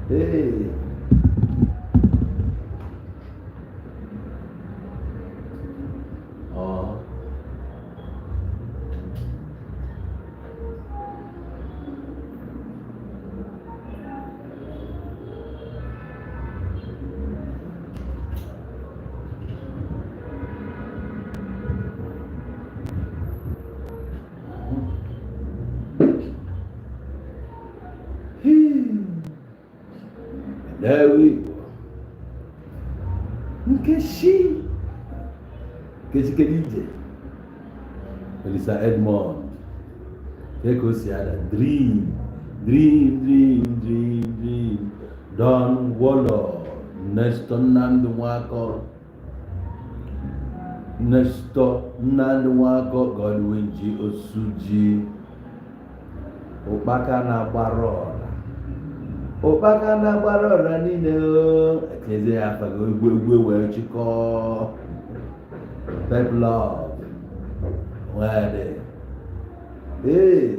Hey. Oh. There we go. Nkechi Kedije. Elisa Edmond. Eko Siada. Dream. Don Wolo. Nestor Nandwako. Godwin G. Osuji. Opaka na Barora. Opaka na Barora nine o. Ekeze afago egwe we chiko. Pep love. Wade. Hey.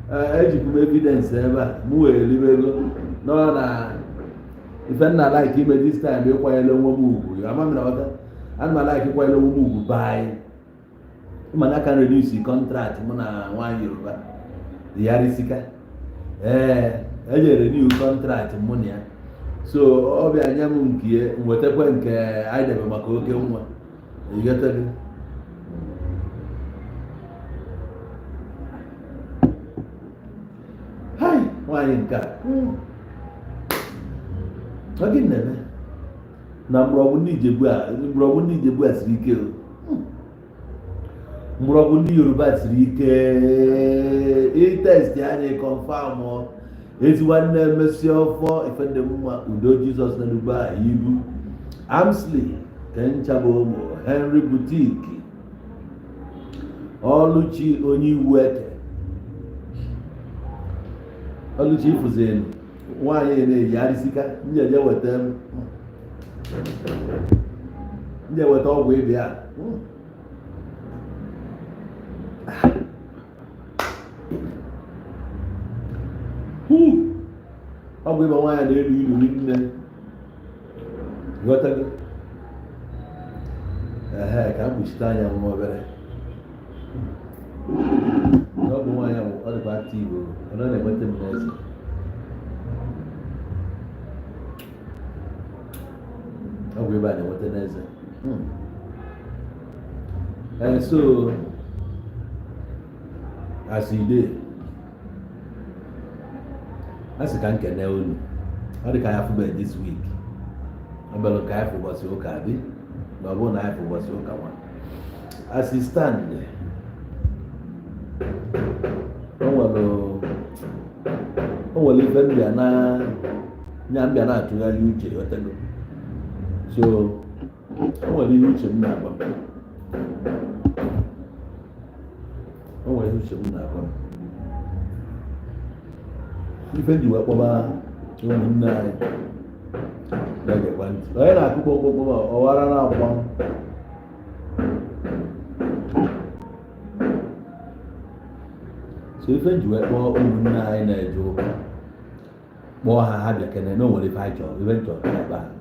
Ejikum evidence eba. Mu elibego. No na. If I not like him at this time, you quite a long move. I'm not. I'm like quite a long move. Buy. Man, can reduce the contract. Mona 1 year. The Yarisika. I renew contract money. So, all the Yamunki, whatever I never make one. You get it? Hi, why in car? Again, never. Number of Nigerian Srike. Murabundi Yoruba Srike. It is the confirm or it's one Monsieur for if the woman Udo Jesus Naluba, Ibu, Amsley, Ken Chabomo, Henry Boutique, Oluchi Oni Wete, Oluchi Fuzen. Why in Yarisika? There were them. There were all way there. Who? How we were there? You what a heck, I'm Xtian more better. No one other party will another weapon. Everybody what the next. And so as he did, as a can know, how the kind of this week. I'm going to have for what's your cabby, no one I for what's your one. As he stand there, oh, even we are now, Yambiana to you, whatever. So, what do you reach him now? Oh, I reach him now. Even you up over 29. Like a one. I could go over or around. So, if you were more 9, more hard, I can know what if I talk, eventually, like that.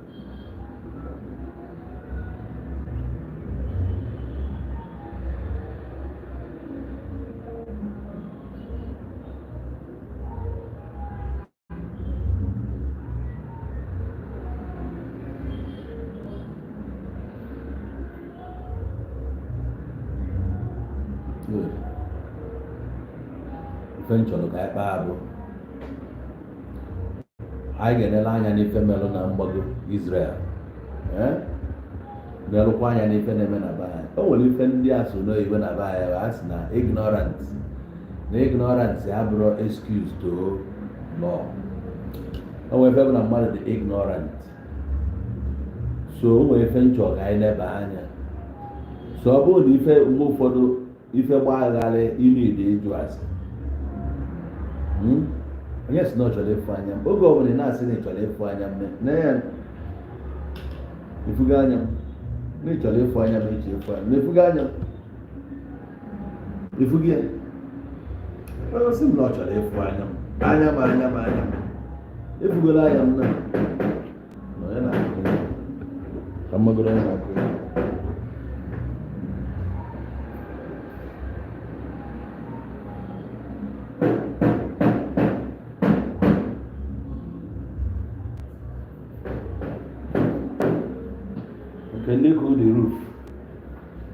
Good. Eventually, I Bible. I get a line and if a melon and bugger Israel. The Luquan and if any men are oh, if any as who know even about us now, ignorance. The ignorance have brought excuse to law. Oh, if ever I'm married the ignorant. So, we eventually I never. So, about if I move for the if a while you need the address. Yes, not to live for him. Oh, go on, not saying to live for him. Nay, if you got him, need to live for him, if you got him. If you get sị m na ọ chọrọ ịfụ anya m efugola anya m na ya na-akụ ka mmagoro ya na-akụ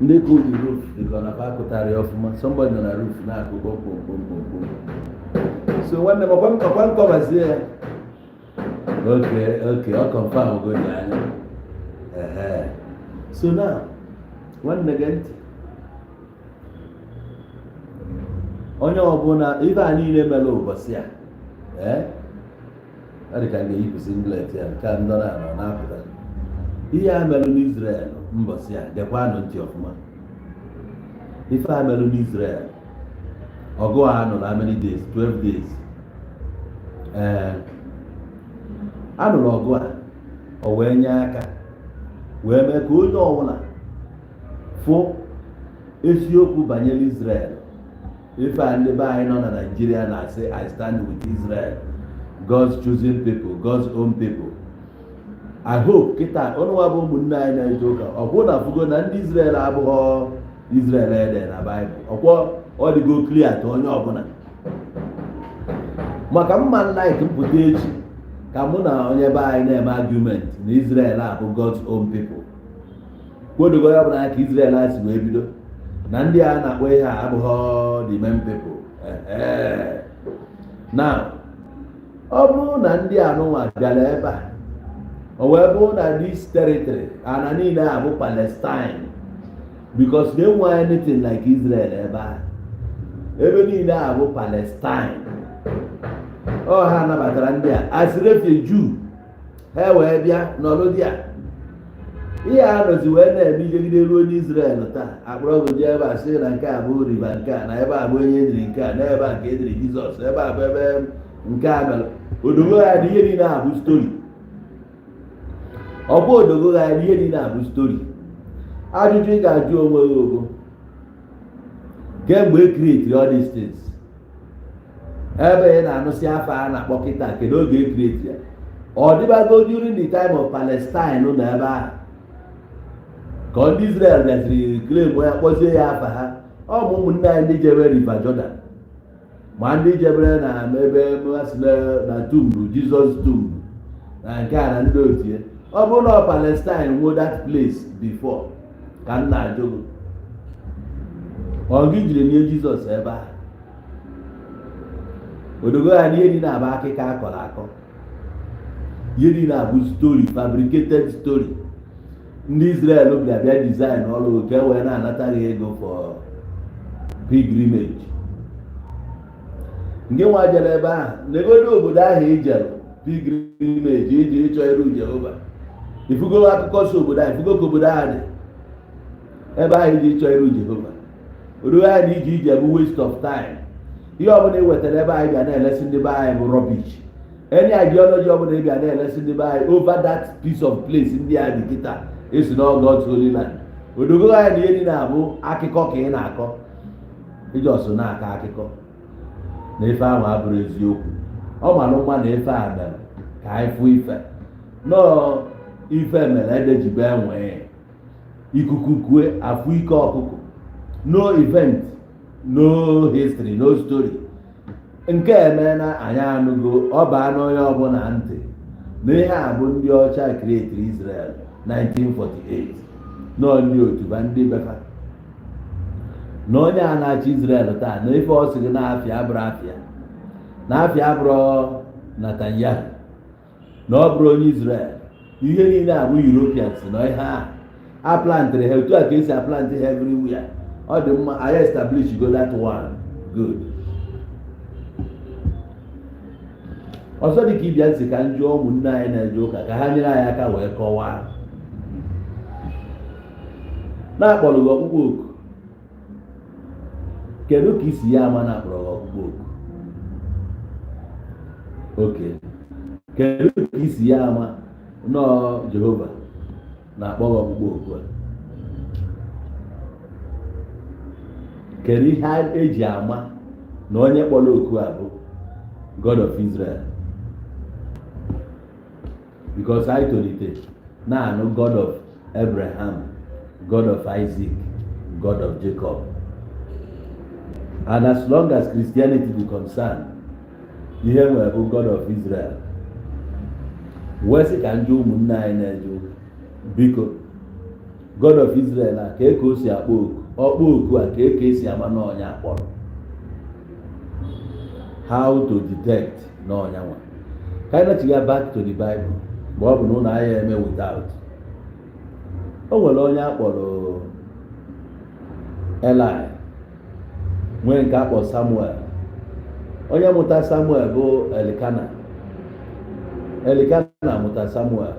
ndị cool the roof dịka ọ na-akpa akụtarị ọfụma somebody nọ na roof na-akụ kpọmkpọmkpọmkpọm so nwanne m ọkwa nkọbazie ya okay ọ confirm ogodi anya so now nwanne gị ntị onye ọbụla ife a niile mere ụbọchị a ọ dị ka m ga-eyipụ singlet ya nke a ndọrọ anọ na-apụta ihe a merụ n'Israel mbọsị a dekwanụ ntị ọfụma ife a merụ n'Israel ọgụ a nụrụ how many days 12 days a nụrụ ọgụ a o wee nye aka wee mee ka onye ọbụla fụ eziokwu banyere Israel ife a ndị be anyị nọ na Nigeria na-asị I stand with Israel, God's chosen people, God's own people. I hope kịta ọnụnwa bụ ụmụnne anyị na-eje ụka ọ bụrụ na fugo na ndị Israel abụghọ Israel ede na Baịbụl ọkwọ ọ dịgo clear to onye ọbụla maka mma like mpụta echi ka mụ na onye be anyị na-eme argument na Israel abụ God's own people kwodogo ya ọbụla ka Israel a si wee bido na ndị a na-akpọ ihe a abụghọ the main people na ọ bụrụ na ndị anụnwa bịara ebe a o wee bụrụ na this territory ana niile abụ Palestine because they want anything like Israel ebe niile abụ Palestine ọ ha nabatara ndị a as refugee ha wee bịa n'ọlụ dị a ihe a nọzi wee na-eme ijegide ruo n'Israel taa akpọrọgụ ji ebe a sị na nke a bụ riba nke a na ebe a bụ onye ediri nke a na ebe a nke ediri Jizọs ebe a bụ ebe nke a mere odogo ya dị ihe niile abụ stori ọ bụ odogo ya dị ihe niile abụ stori ajụjụ ị ga-ajụ onwe gị ogo kemgbe e create all these things ebe ị na-anụsị afọ a na-akpọ kịta kedu oge e create ya ọ dịbago during the time of Palestine nọ ebe ahụ ka ndị Israel bịaziri claim ya kpọzie ya afa ha ọ bụ ụmụnne anyị ndị jebere River Jordan ma ndị jebere na ebe na tumbu Jizọs tumbu na nke a na ndị otie ọ bụrụ na Palestine nwee that place before ka m na-ajụ ọ gị jiri nye Jizọs ebe a odogo ya n'ihe dị na-abụ akịka akọrọ akọ ihe dị na-abụ story fabricated story ndị Israel bịa design ọrụ nke wee na-anataghị ego for pilgrimage nke nwa jere ebe ahụ n'egodo obodo ahụ ijere pilgrimage iji ịchọ iru Jehova ifugo akụkọ si obodo ahụ ifugo ka obodo ahụ dị ebe ahụ iji ịchọ iru Jehova odogo ahụ na iji ije bụ waste of time ihe ọbụla ị wetara ebe anyị bịa na-elesi ndị be anyị bụ rubbish any ideology ọbụla ị bịa na-elesi ndị be anyị over that piece of place ndị a dị kịta esi na God's holy land odogo anyị na ihe dị na-abụ akụkọ ka ị na-akọ iji ọsụ na-akọ akụkọ na ife ahụ abụrụ eziokwu ọ mara mma na ife a mere ka anyị fụ ife nọọ ife mere ede ji bee nwee ikuku kue afụ ike ọkụkụ no event no history no story nke eme na anyị anụgo ọ baa n'onye ọbụla ntị na ihe a bụ ndị ọcha create Israel 1948 nọ ndị otu ba ndị befa na onye a na-achị Israel taa na ife ọ sị gị na-afịa abụrụ afịa na afịa abụrụ Netanyahu na ọ bụrụ onye Israel ihe niile abụ Europeans na ihe a plantịrị ha otu a ka esi aplantị ha everywhere ọ dị mma anyị establish go that one good ọzọ dị ka ịbịa nsị ka njụọ ụmụnne anyị na-eje ụka ka ha nyere anyị aka wee kọwaa na-akpọrọ gị ọkpụkpọ oku kedu ka isi ya ama na-akpọrọ gị ọkpụkpọ oku oke kedu ka isi ya ama nọọ Jehova na-akpọ gị ọkpụkpọ oku a kedu ihe eji ama na onye kpọrọ oku a bụ God of Israel, because anyị tolite na-anụ God of Abraham, God of Isaac, God of Jacob. And as long as Christianity is concerned, ihe nwere bụ God of Israel. Wee sị ka njụ ụmụnne anyị na-eju, biko God of Israel a ka o si akpọ oku, ọkpọ oku a ka esi ama n'ọnya akpọrọ. How to detect n'ọnya nwa. Ka anyị na-achịga back to the Bible, mgbe ọ bụ na ụlọ anyị eme without. O nwere onye akpọrọ Eli, nwee nke akpọ Samuel. Onye mụta Samuel bụ Elikana mụta Samuel.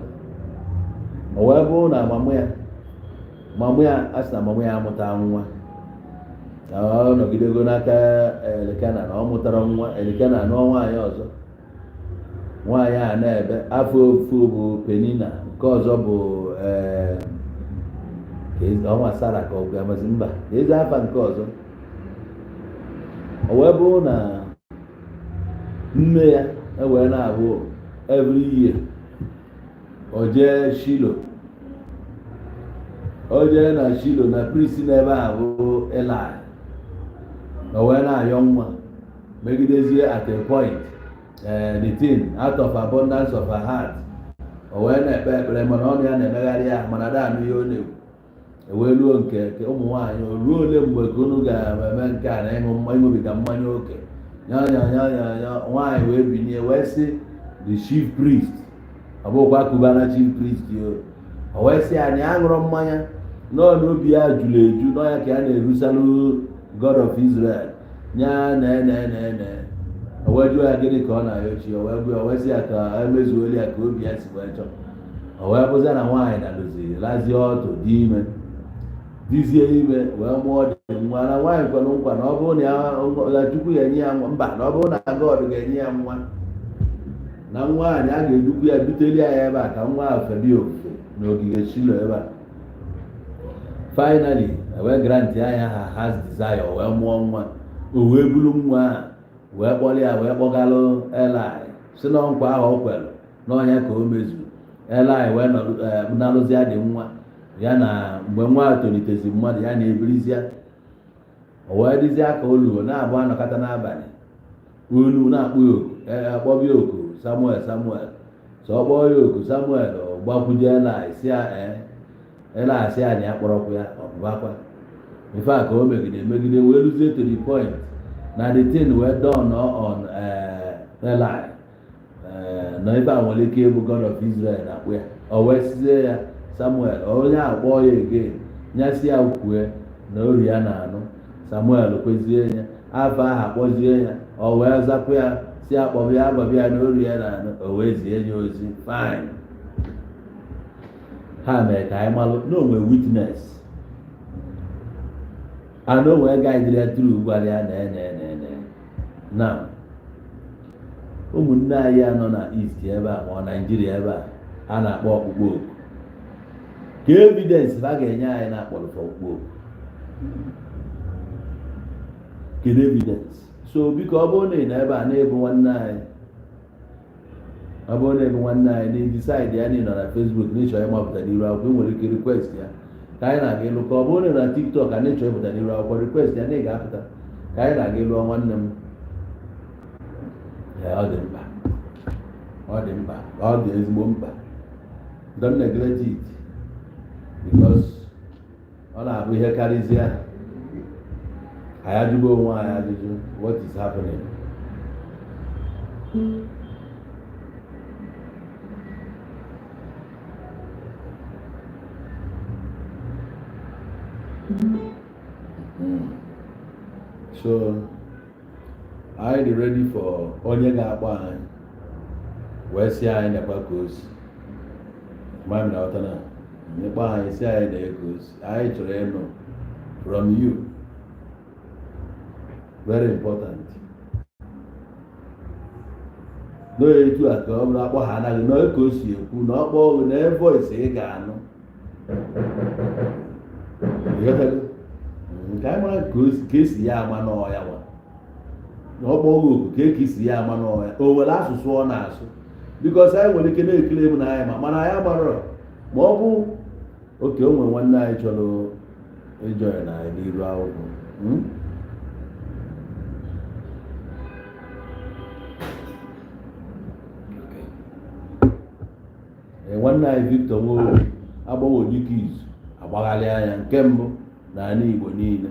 O wee bụ na mamụ ya asị na mamụ ya amụta nwa. Ọ nọgidego n'aka Elikana na ọ mụtara nwa. Elikana nụọ nwaanyị ọzọ. Nwaanyị a na-ebe afọ ofu bụ Penina, nke ọzọ bụ ọnwa Sara ka ọ ga-amazi mba eze afa nke ọzọ. O wee bụ na nne ya ewee na-abụ every year o jee Shilo, o jee na Shilo na priest n'ebe a bụ Eli. O wee na-ayọ nwa megidezie at a point the thing out of abundance of her heart o wee na-ekpe ekpere mana ọnụ ya na-emegharị ya mana da anụ ihe ọ na-ekwu. Ewee ruo nke ụmụ nwaanyị ruo ole mgbe ka unu ga-eme nke a na ịṅụbiga mmanya oke nya nwaanyị wee binye wee sị the chief priest, ọ bụkwa Kubana chief priest o wee sị anyị aṅụrụ mmanya nọọ n'obi ya jụrụ eju nọ ya ka ya na-erusalụ God of Israel nya o wee jụọ ya gịnị ka ọ na-ayọchi. O wee sị ya ka emezuolu ya ka obi ya si wee chọọ. O wee bụzie na nwaanyị na-adoziri lazie ọtụ dị ime, dizie ime wee mụọ dị nwa. Na nwaanyị kwanụ nkwa na ọ bụrụ na Chukwu ya enye ya nwa, mba na ọ bụrụ na God ga-enye ya nwa, na nwaanyị a ga-edukwu ya buteli ya ebe a ka nwa ahụ fedi ofufe n'ogige Shilo ebe a. Finally wee grant anya ha has desire wee mụọ nwa. O wee buru nwa a wee kpọrọ ya wee kpọgalụ Eli si na nkwa ahụ o kwere n'ọnya ka o mezuru. Eli wee nalụzie dị nwa ya na mgbe nwa tolitezi mmadụ ya na-ebirizie. O wee dịzie ka oluo na-abụ anọkọta n'abalị olu na-akpọ ya oku, akpọbịa oku Samuel so ọ kpọọ ya oku Samuel gbakwuje Eli si ya na ya kpọrọkwa ya ọbụbakwa. Ife a ka o megide wee ruzie to the point na the thing wee dawn on Eli na ebe a nwere ike ịbụ God of Israel na-akpụ ya. O wee sizie ya Samuel, onye akpọ ya ege nyasị ya kwue na ori ya na-anụ. Samuel kwezie ya afọ ahụ akpọzie ya. O wee zapụ ya si akpọbịa na ori ya na-anụ. O wee zie ya ozi fine. Ha mere ka anyị malụ na onwe witness and o wee guide ya through gwara ya na ụmụnne anyị anọ na East ebe a ma Nigeria ebe a na-akpọ ọkpụkpọ oku. Ka evidence ha ga-enye anyị na-akpọrọ ọkpụkpọ oku. Kedu evidence? So biko ọ bụrụ na ị nọ ebe a na-ebu nwanne anyị, ọ bụrụ na ebu nwanne anyị na decide ya na ị nọ na Facebook na ịchọrọ ịmapụta n'iru akwụkwọ, ị nwere ike request ya ka anyị na-aga ịlụ. Ka ọ bụrụ na TikTok a na-echọrọ ịpụta n'iru akwụkwọ, request ya na ị ga-apụta ka anyị na-aga ịlụ nwanne m. Ọ dị mkpa, ọ dị ezigbo mkpa. Don't neglect it because ọ na-abụ ihe karịzịa anyị ajụgo onwe anyị ajụjụ what is happening. So anyị dị ready for onye ga-akpọ anyị wee sị anyị na-ekwe ka o si mami na ọtana nyekpọ anyị sị anyị na-eke o si. Anyị chọrọ ịnụ from you, very important. No etu a ka ọ bụrụ akpọ ha anaghị na ka o si ekwu na ọ kpọọ gị na voice ị ga-anụ nke anyị mara ka esi ya ama n'ọya nwa na ọ kpọọ gị oku ka ekisi ya ama n'ọya o nwere asụsụ ọ na-asụ bikos anyị nwere ike na-ekele m na anyị mana anyị amarọ ma ọ bụ oke onwe nwanne anyị chọrọ ịjọya na anyị n'iru akwụkwọ nwanne anyị Victor Nwoke agbanwe dịka izu agbagharị anya nke mbụ n'ala Igbo niile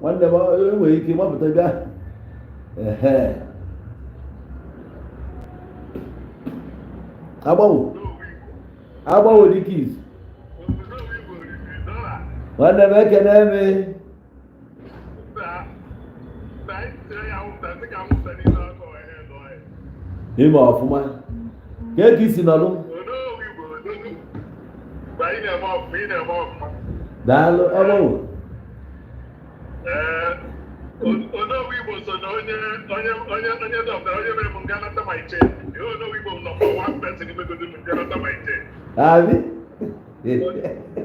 nwanne m enwere ike gbapụta bịa agbanwe dịka izu nwanne m ekene eme ime ọfụma ka eke isi nọlụ daalụ agbanwe Onowu Igbo so na onye dọkịta onye mere m nga nata ma iche Onowu Igbo nọmba 1 person imegodo m nga nata ma iche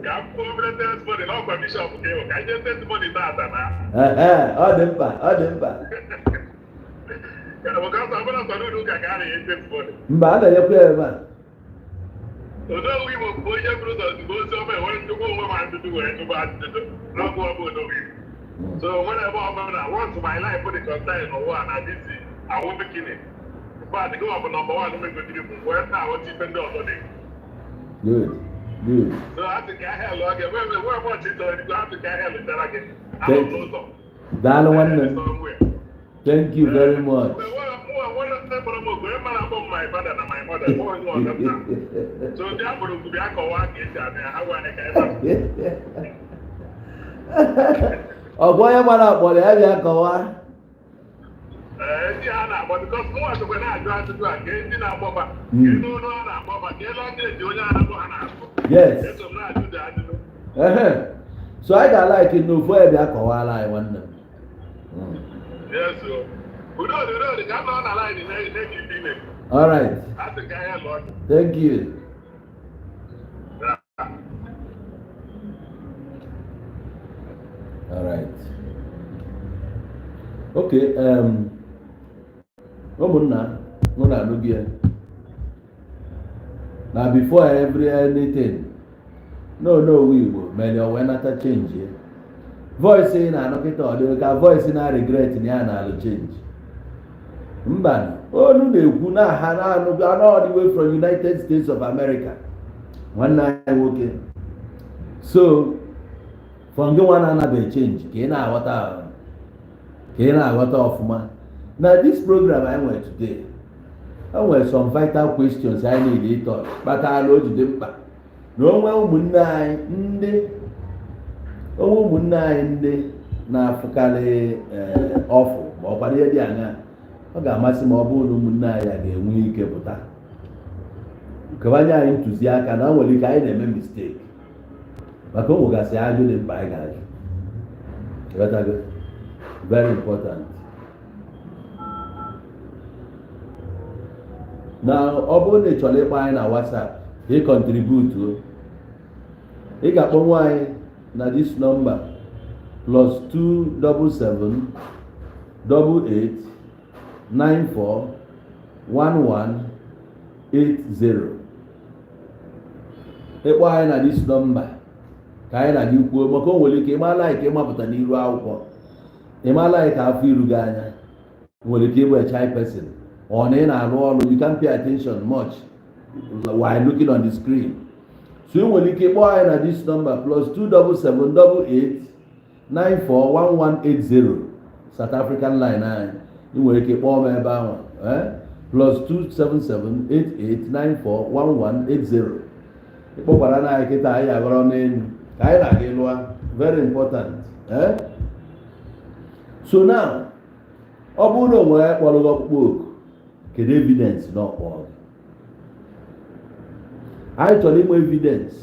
ka m kwuo obere testimony na ọkwa bishọp ka ịhụ ka ihe testimony taata na ọ dị mkpa ọbụla sọrọ ụka ka a na-enye testimony mba a na-enyekwa ya ebe a Onowu Igbo bụ onye bụrụ ụzọ zigbo ozi ọma enwere ndụgbu onwe ma ndụdụ were ndụgbu ajụjụ n'ọgụ ọbụ Onowu Igbo. So whenever I want my life put the concern on one and this I won't be killing. But go up number one, make good people. Where now what you spend on it? Good. So I have to get hell again. Where much it done? You have to get hell in that again. I don't know so. Thank you very much. My father and my mother. So therefore, to be a co-worker, I want to ọgwọ ya gbara akpọrọ ya bịa kọwaa ndị a na-akpọ bikọs mụ wasokwe na-ajụ ajụjụ a ka ndị na-akpọba ka elu ụlọ ọ na-akpọba ka elu ọdị eji onye anakpọ ha na-akpọ eso m na-ajụjụ ajụjụ so anyị ga-alaiki n'ofu ya bịa kọwaala anyị nwanne m udodị ka m nọ na laịnị na-eji ibe ime alright asị ka ya lụọ thank you all right okay ụmụnna nọ na anụ gị na before anything no Igbo mere o wee nata change ya voice ị na-anụ kịta ọ dị ka voice na regret na ya na-alụ change mba onu na-ekwu na ha na-anụ all the way from United States of America nwanne anyị nwoke so from gị nwa na-anabeghị change ka ị na-aghọta ọfụma na this program anyị nwere today o nwere some vital questions anyị need ịtọ kpatara o jide mkpa na onwe ụmụnne anyị ndị na-afụkarị ọfụ ma ọ kwado ihe dị anya ọ ga-amasị ma ọ bụrụ na ụmụnne anyị a ga-enwe ike pụta kewanye anyị ntụziaka na o nwere ike anyị na-eme mistake maka o nwegasị ajụ dị mkpa anyị ga-ajụ very important na ọ bụrụ na ị chọrọ ịkpọ anyị na WhatsApp ị contribute ị ga-akpọnwụ anyị na this number +277 88 94 1180 ịkpọ anyị na this number ka anyị na gị kwuo maka o nwere ike ịmala ike ịmapụta n'iru akwụkwọ ịmala ike afọ iru gị anya nwere ike ịbụ a shy person ọ na ị na-arụ ọrụ you can't pay attention much while looking on the screen so ị nwere ike ịkpọ anyị na this number +277 88 94 1180 South African line anyị ị nwere ike ịkpọ m ebe ahụ +277 88 94 1180 ịkpọkwara na anyị kịta anyị agọrọ n'elu ka anyị na-aga ịlụa very important so now ọ bụrụ na o nwere kpọrọ gị ọkpụkpọ oku kedu evidence na ọkpọ gị anyị chọrọ ịma evidence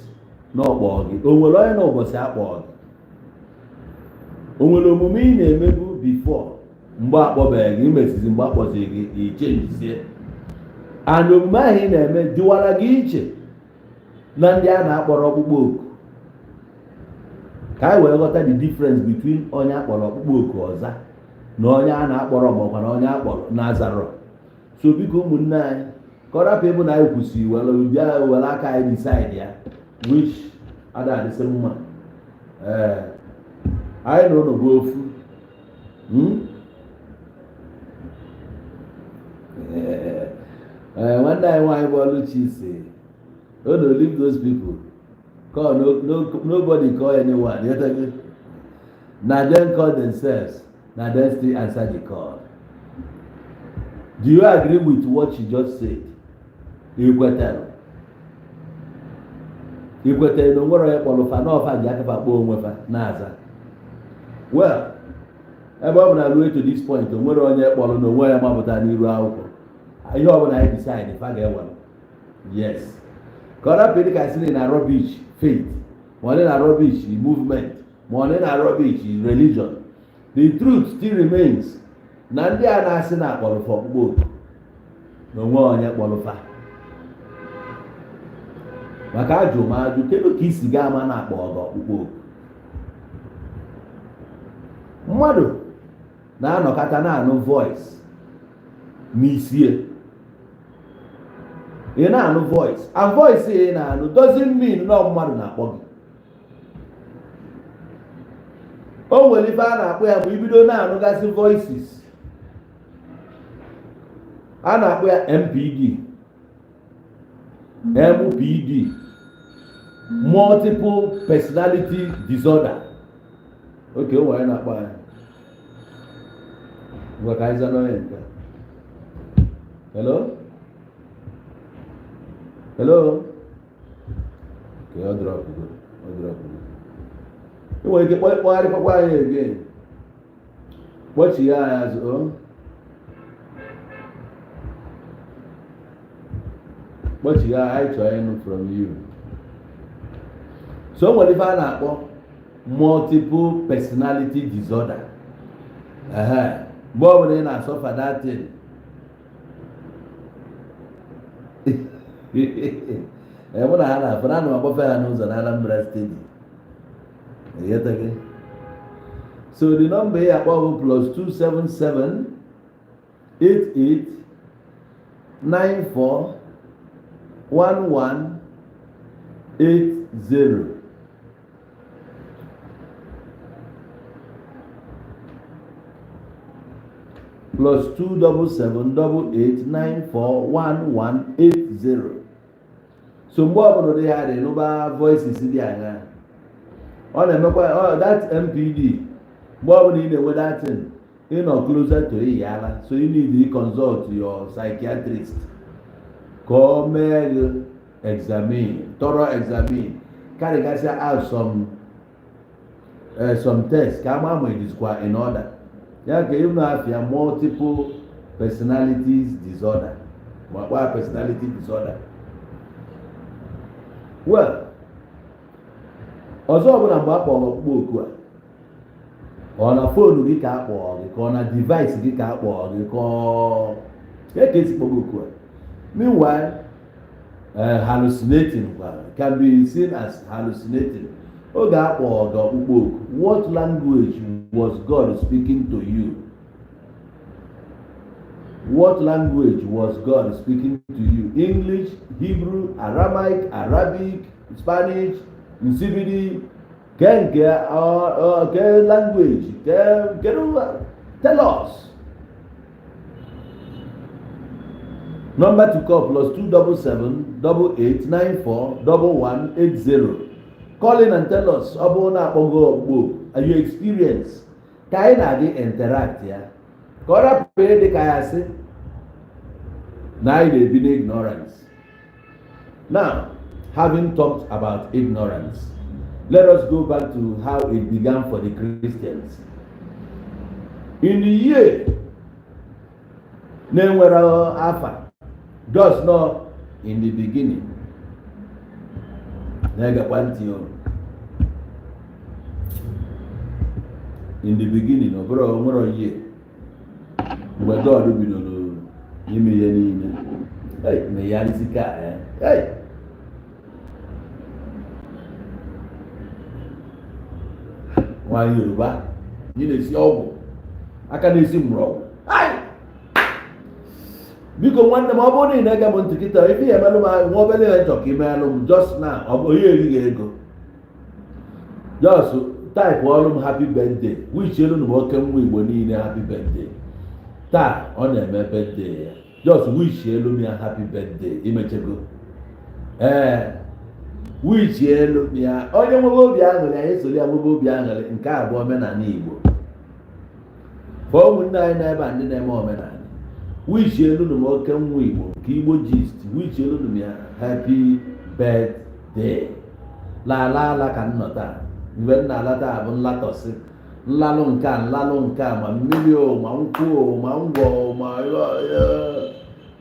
na ọkpọ gị o nwere onye na ụbọchị akpọ gị o nwere omume ị na-emebu before mgbe akpọbeghị gị imesizi mgbe akpọzighị gị ichenjizie and omume ahụ ị na-eme dịwara gị iche na ndị a na-akpọrọ ọkpụkpọ oku ka anyị wee ghọta the difference between onye akpọrọ ọkpụkpọ oku ọza na onye a na-akpọrọ maọkwa na onye akpọrọ na-azarọ. So biko ụmụnne anyị ka ọ rapụ ịbụ na anyị kwụsị bịa were aka anyị decide ya which ada adịsị mma. Anyị na ụlọ bụ ofu. Nwanne anyị nwaanyị bụ Oluchi si oh no, leave those people. Call nobody call anyone. You know, now them call themselves. Now them still answer the call. Do you agree with what she just said? Ikwetara no nwere kpọrọfa n'ọfa ji aka kpọọ onwe fa na-aza. Well, ebe ọ bụ na ruo to this point o nwere onye kpọrọ na onwe ya mapụta n'iru akwụkwọ. Ihe ọ bụla anyị decide fa ga-ewe. Yes. Ka ọ rapụ dị ka sị na rubbish faith, ma ọ dị na rubbish movement, ma ọ dị na rubbish religion. The truth still remains na ndị a na-asị na akpọrọfa ọkpụkpọ na onwe onye kpọrọfa. Maka ajụ ma ajụ kedu ka isi gaa ama na-akpọ ọkpụkpọ. Mmadụ na-anọkọta na-anụ voice n'isie. Ị na-anụ voice, and voice ị na-anụ doesn't mean na mmadụ na-akpọ gị. O nwere ife a na-akpọ ya bụ ibido na-anụgasị voices. A na-akpọ ya MPD, MPD, multiple personality disorder. Okay, o nwere na-akpọ ya. Ngwa ka anyị zaa n'onye nke. Hello? Hello? Okay, I'll drop it. You want to get what again? What she has, what she I trying from you. So what if I have multiple personality disorder? But when I suffer that thing. What I had, but I know about fair news and Alhambra Stadium. Yet again. So the number here above plus 277 88 94 11 80. Plus 277 88 94 11 80. So mgbe ọbụla dị ha dị n'ụba voices dị anya. Ọ na-emekwa that MPD mgbe ọbụla ị na-enwe that thing ị nọ closer to ya, so you need to consult your psychiatrist ka o mee thorough examine, carrygasị out some tests ka ama ma it is in order. Ya ka even have your multiple personalities disorder. What personality disorder? Well, ọzọ ọbụla mgbe akpọrọ ọkpụkpọ oku a, ọ na fonu gị ka akpọrọ gị, ka ọ na device gị ka akpọrọ gị, ka ọ esi kpọrọ oku a. Meanwhile, hallucinating can be seen as hallucinating. Oge akpọrọ gị ọkpụkpọ oku, what language was God speaking to you? What language was God speaking to you? English, Hebrew, Aramaic, Arabic, Spanish, Nsibidi, language? Tell us. Number to call plus 277 88 94 1180. Call in and tell us. Are you experience? Can I interact here? Kora pay the kayase. Now they been ignorance. Now, having talked about ignorance, let us go back to how it began for the Christians. In the year, Nenwera Alpha, just not in the beginning. In the beginning, over a year. Mgbe God bidoro ime ihe niile, na ya rizika nwaanyị Yoruba, yi na-esi ọgwụ aka na-esi mgbọrọgwụ biko nwanne m ọ bụrụ na ị na-ege m ntị kịta ife ihe emelụ m nwa obere ihe nchọ ka imeelụ m just na ọ bụ onye erighị ego just type ọrụ m happy birthday wish elu na oke nwa Igbo niile happy birthday taa ọ na-eme birthday ya just wish elu m ya happy birthday imechego wish elu m ya onye nwebe obi aṅụrị anyị soro ya nwebe obi aṅụrị nke a bụ omenala Igbo ka ụmụnne anyị na-ebe ndị na-eme omenala wish elu na oke nwa Igbo nke Igbo gist wish elu na ya happy birthday la ka nnọta mgbe m na-alata bụ nlatọsị nlalụ nke a nlalụ nke a ma mmiri o ma nkwụ o ma ngwọ o ma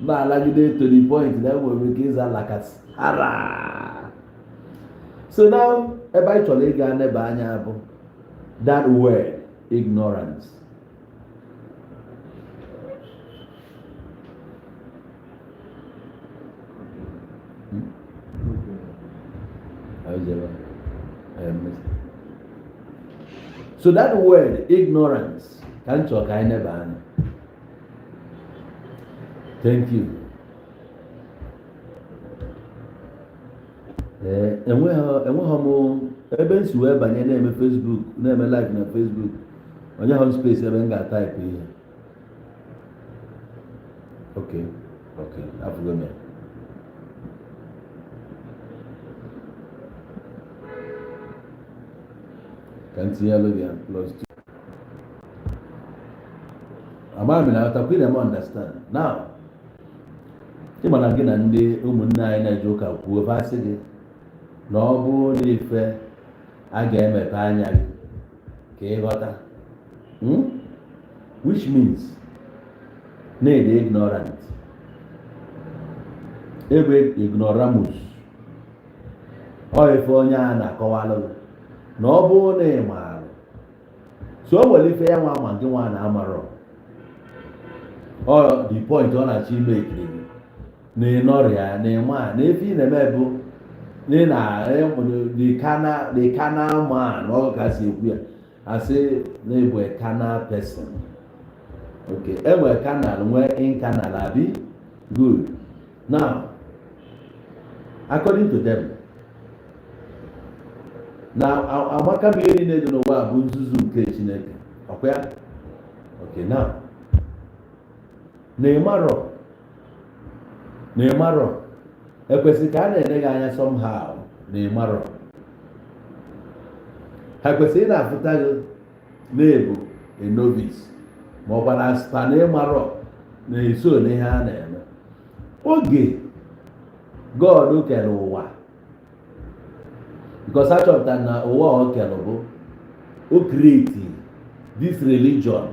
na-alagide to the point na enwere ike ịza lakasị ara. So now ebe anyị chọrọ ịga n'ebe anya bụ that word ignorance. So that word ignorance can talk I never. Thank you. Enweghị m ebe nsi wee banye na-eme Facebook na-eme live na Facebook onye ahụ space ebe m ga-type ihe. Okay, afụgo m ya. Can see again plus 2. Amami na atakwi na understand. Now, ịma na gị na ndị ụmụnne anyị na-eje ụka kwuo fasị gị na ọ bụ n'ife a ga-emepe anya gị ka ịghọta. Which means need ignorant. Ebe ignoramus. Ọ ife onye a na-akọwalụ na ọ bụrụ na ị maara so o nwere ife ya nwa ma gị nwa na-amarọ ọ the point ọ na-achọ ime ekiri na ịnọrịa na ịma na efe ị na-eme bụ na the carnal man ọ kasị ekwu ya asị na ịbụ a carnal person. Okay, enwere carnal nwee incarnal abi good. Now according to them na amaka bụ ihe niile dị n'ụwa bụ nzuzu nke Chineke ọkwa ya. Okay, now na ịmarọ ekwesị ka a na-ene gị anya somehow na ịmarọ ha kwesịrị na-afụta gị na-ebu a novice ma ọ gbara aspa na ịmarọ na-eso n'ihe a na-eme. Oge God kere ụwa because I thought that na ụwa ọ kere bụ o create this religion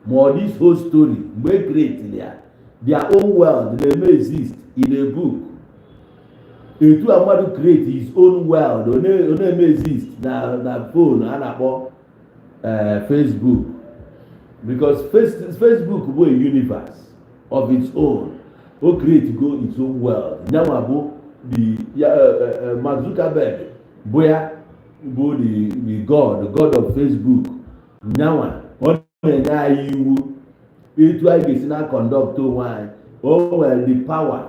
ma this whole story mgbe e create their own world na-eme exist in a book. Etu amadu create his own world ọ na-eme exist na phone a na-akpọ Facebook because Facebook bụ a universe of its own. O create go its own world. Nyanwa bụ Mark Zuckerberg bụ ya bụ the God of Facebook. Nyanwa ọ na-enye anyị iwu etu anyị ga-esi na conduct onwe anyị. O nwere the power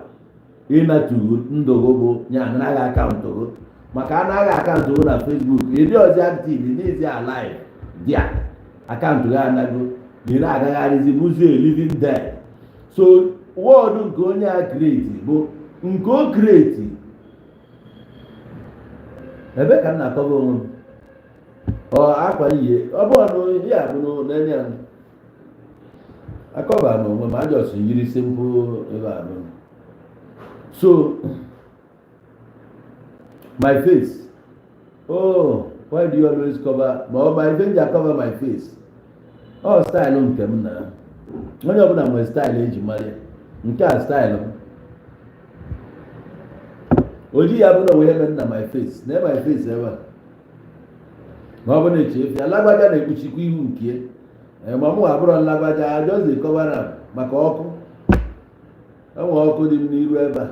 ịnatu ndụgụ bụ nya anaghị akaụntụ maka anaghị akaụntụ na Facebook ịdị ọzọ active n'ezi alive dia akaụntụ gị anago ị na-agagharịzi bụzi a living dead. So wọọdụ nke onye a create bụ nke o create ebe ka m na-akọba onwe m akwa ihe ọ bụrụ na ihe a bụ n'enye m akọba m onwe m ajọsụ yiri simple ebe a bụ. So my face, oh, why do you always cover my face? I cover my face. Oh, style nke m na onye ọbụla nwere style eji mara nke a style m oji ya bụ na onwe ebe na my face na my face ebe a ma ọ bụ na-echefu alagbaja na-ekpuchikwa ihu nke ma mụ abụrụ nlagbaja just dey cover am maka ọkụ. Enwe ọkụ dị m n'iru ebe a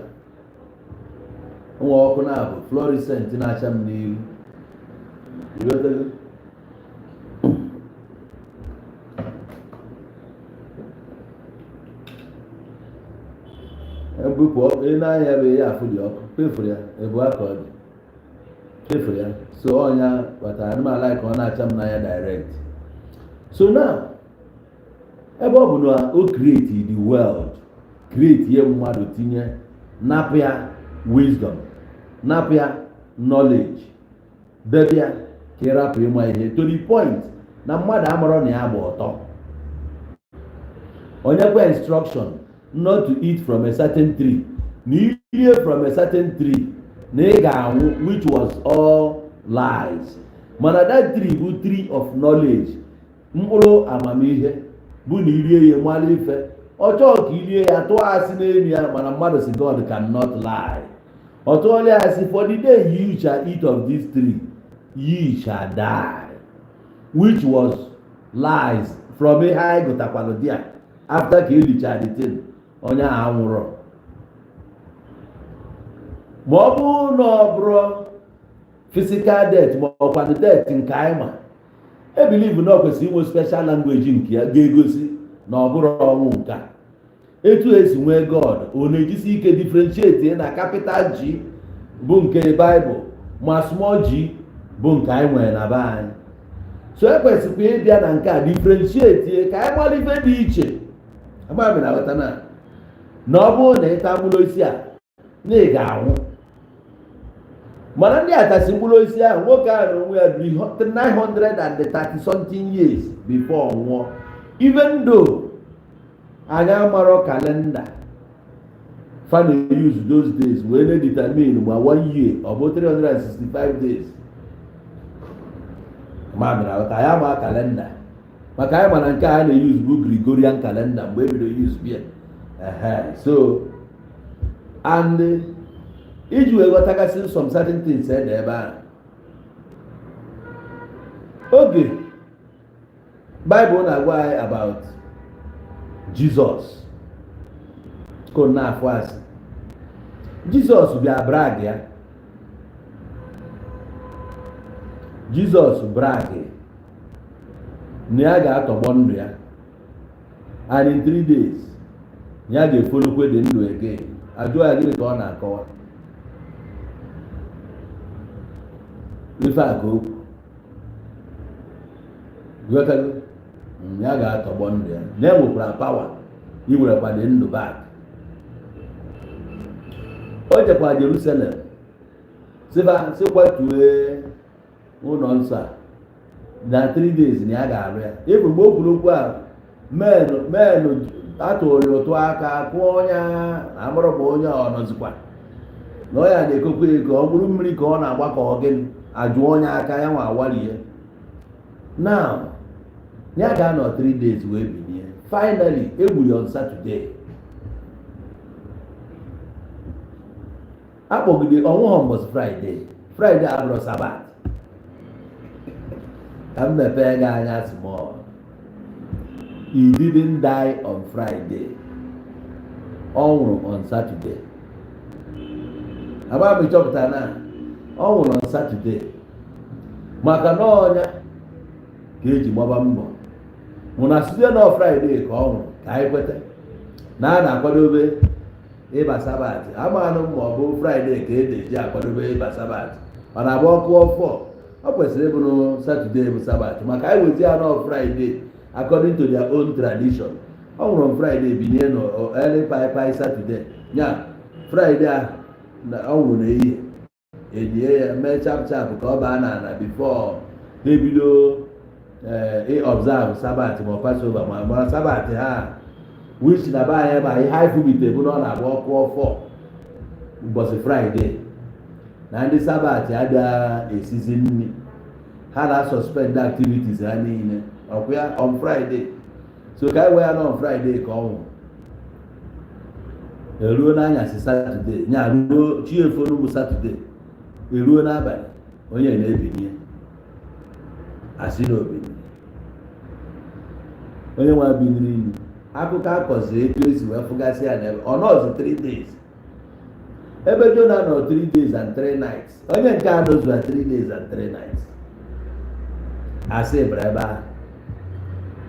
enwe ọkụ na-abụ fluorescent na-acha m n'iru. ebupụ ị na-anya bụ ya afụ dị ọkụ kpefuru ya ebu aka ọ dị kpefuru ya so ọnya kpatara anụmanụ ka ọ na-acha m n'anya direct so now ebe ọ bụ na o create the world create ihe mmadụ tinye napụ ya wisdom napụ ya knowledge debịa ka ịrapụ ịma ihe to the point na mmadụ amarọ na ya gba ọtọ onye kwe instruction not to eat from a certain tree na irie from a certain tree na ị ga-anwụ which was all lies mana that tree bụ tree of knowledge mkpụrụ amamihe bụ na irie ya mara ife ọ chọọ ka irie ya tụọ asị n'elu ya mana mmadụ si God cannot lie ọ tụọla asị for the day you shall eat of this tree ye shall die which was lies from ihe anyị gụtakwalụ dia after ka ericha the thing onye ahụ nwụrụ ma ọ bụrụ na ọ bụrụ physical death ma ọkwanụ death nke anyị ma believe na ọ kwesịrị inwe special language nke ya ga-egosi na ọ bụrụ ọnwụ nke etu esi nwee God ọ na-ejisi ike differentiate na capital G bụ nke Bible ma small g bụ nke anyị nwere na be anyị so ekwesịkwa ịbịa na nke a differentiate ka anyị mara ife dị iche agbaghị na ghọta na ọ bụrụ na ịta mkpụrụ osisi a na ị ga-anwụ mana ndị atasi mkpụrụ osisi ahụ nwoke ahụ na onwe ya biri 930 something years before nwụọ even though anyị amarọ kalenda fa na-use those days wee na-determine ma 1 year ọ bụ 365 days ma bịara ghọta ya ma kalenda maka anyị mana nke a na-use bụ Gregorian calendar mgbe ebido use bịa so and iji wee ghọtagasị some certain things ede ebe ahụ oge Bible na-agwa anyị about Jesus ko na-afụ asị Jesus bịa brag ya Jesus brag na ya ga-atọgbọ ndụ ya and in 3 days ya ga-efolokwe dị ndụ again ajụọ ya gịnị ka ọ na-akọwa ife a ka okwu ya ga-atọgbọ ndụ ya na-enwekwara pawa iwerekwa dị ndụ back o jekwa Jerusalem sikwatue ụlọ nsọ a na 3 days na ya ga-arụ ya ebe mgbe o kwuru okwu a menụ atụrụ ụtụ aka kụọ onye amụrụ ma onye ọnọzikwa na ọ ya na-ekokwa ego ọ bụrụ mmiri ka ọ na-agba ka ọ gịnị ajụ onye aka ya nwa awalie now ya ga-anọ 3 days wee bilie finally egburu on Saturday akpọgide ọnwụghọ mbọsị Friday abụrụ Sabat ka m mepee gị anya small he didn't die on Friday ọ nwụrụ on Saturday agba m chọpụta na ọ nwụrụ on Saturday maka na ọnya ka eji gbaba mbọ mụ na site na Friday ka ọ nwụrụ ka anyị kweta na a na-akwadobe ịba Sabat amanụ ma ọ bụ Friday ka eji akwadobe ịba Sabat ọ na-agba ọkụ ọfọ ọ kwesịrị ịbụ Saturday bụ Sabat maka anyị wezi ya na Friday according to their own tradition ọ nwụrụ on Friday binye na early pai Saturday ya Friday a ọ nwụrụ n'ehihie enyie ya mee chap ka ọ baa na before ha ebido observe Sabat ma Passover ma mara Sabat ha which na be anyị ma ihe anyị fubite bụ na ọ na-agba ọkụ ọfọ ụbọchị Friday na ndị Sabat abịa esizi nri ha na-suspend activities ha niile ọkwa ya on Friday so ka anyị wee ya na on Friday ka ọ nwụrụ eruo n'anyasị Saturday nya ruo chi efonu bụ Saturday eruo n'abalị onye na-ebinye asị na obinye onye nwa biniri inu akụkọ akọziri etu esi wee fụgasị ya n'ebe ọ nọzi 3 days ebe Jona nọ 3 days and 3 nights onye nke a nọzụa 3 days and 3 nights asị bara ebe ahụ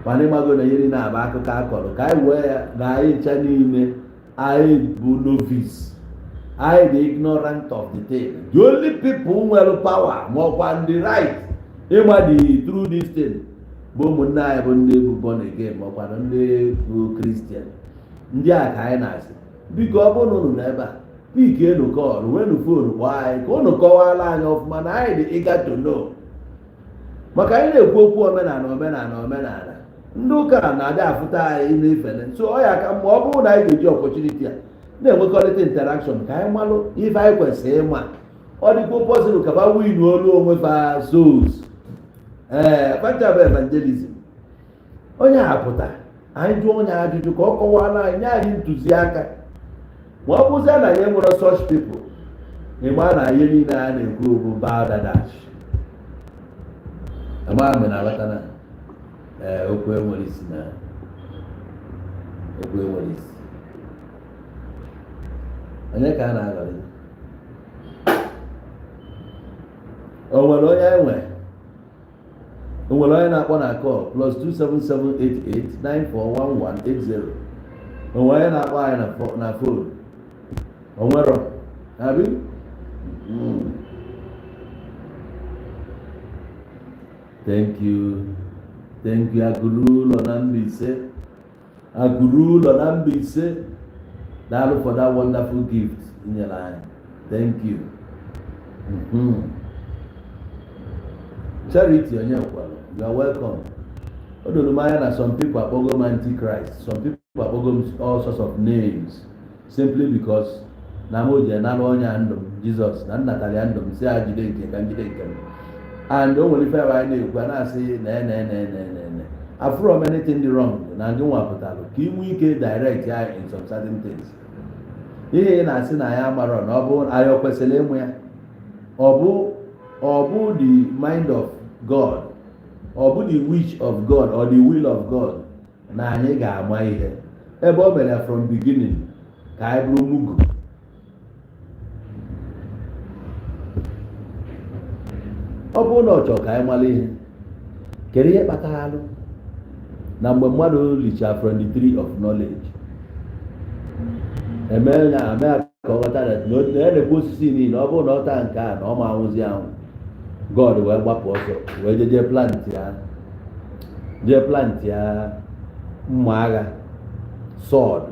mana ịmago na yeri na-aba akụkọ akọrọ ka anyị wee ya na anyị ncha niile I bụ novice. I the ignorant of the thing. The only people nwere power ma ọkwa ndị right ịma the through this thing bụ ụmụnne anyị bụ ndị bụ born again ma ọkwa ndị bụ Christian. Ndị a ka anyị na-asị biko ọ bụrụ na unu n'ebe a pik enu kọl wenu fonu kpọọ anyị ka unu kọwara anyị ọfụma na anyị dị eager to know. Maka anyị na-ekwu okwu omenala ndị ụka na-adị afụta anyị n'ifele so ọ ya ka ma ọ bụrụ na anyị ga-eji opportunity a na-enwekọrịta interaction ka anyị malụ ife anyị kwesịrị ịma ọ dịkwa possible ka ba win olu onwe fa souls kpachapụ evangelism onye apụta anyị jụọ onye ajụjụ ka ọ kọwara anyị nye anyị ntụziaka ma ọ bụzie na anyị nwere such people ịma na ihe niile a na-ekwu bụ badadash ama na aghọtana okwu enwere isi na okwu enwere isi onye ka a na-agọrị o nwere onye enwe o nwere onye na-akpọ na call plus 27788941180 o nwere onye na-akpọ anyị na phone o nwere abi thank you agụrụ ụlọ na Mbaise daalụ for that wonderful gift inyere anyị thank you. Charity onye kwalụ you are welcome. O doro m anya na some people akpọgo m antichrist, some people akpọgo m all sorts of names simply because na m oje nalụ onye ndụ m Jizọs na nnatara ya ndụ m si ya jide nke ka njide nke m and o nwere ife ebe anyị na-ekwu a na-asị ne afro m anything dị wrong na gị nwapụtalụ ka inwe ike direct ya in some certain things. Ihe ị na-asị na ya amarọ na ọ bụ anyị o kwesịrị ịmụ ya ọ bụ the mind of God ọ bụ the wish of God or the will of God na anyị ga-ama ihe ebe o mere from beginning ka anyị bụrụ mugu. Ọ bụrụ na ọ chọrọ ka anyị mara ihe kedu ihe kpatara alụ na mgbe mmadụ licha from the tree of knowledge eme ka ọ ghọta na-edekwa osisi niile ọ bụrụ na ọ taa nke a na ọ ma anwụzi anwụ God wee gbapụ ọsọ wee jee plant ya mma agha sword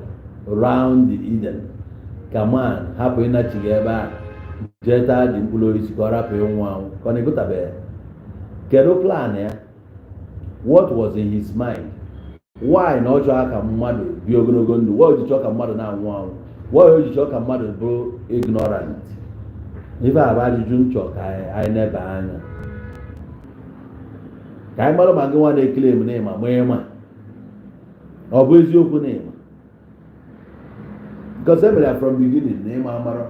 round the Eden ka man hapụ ịnachighị ebe a jee taa dị mkpụrụ osisi ka ọ rapụ ịnwụ anwụ ka ọ na-egotabeghị kedu plan ya what was in his mind why na ọ chọọ ka mmadụ bi ogologo ndụ why o ji chọọ ka mmadụ na-anwụ anwụ why o ji chọọ ka mmadụ bụrụ ignorant. Ife a bụ ajụjụ m chọọ ka anyị nebe anya ka anyị mara ma gị nwa na-ekele m n'ịma ma ịma ọ bụ eziokwu na ịma because e mere ya from beginning na ịma amara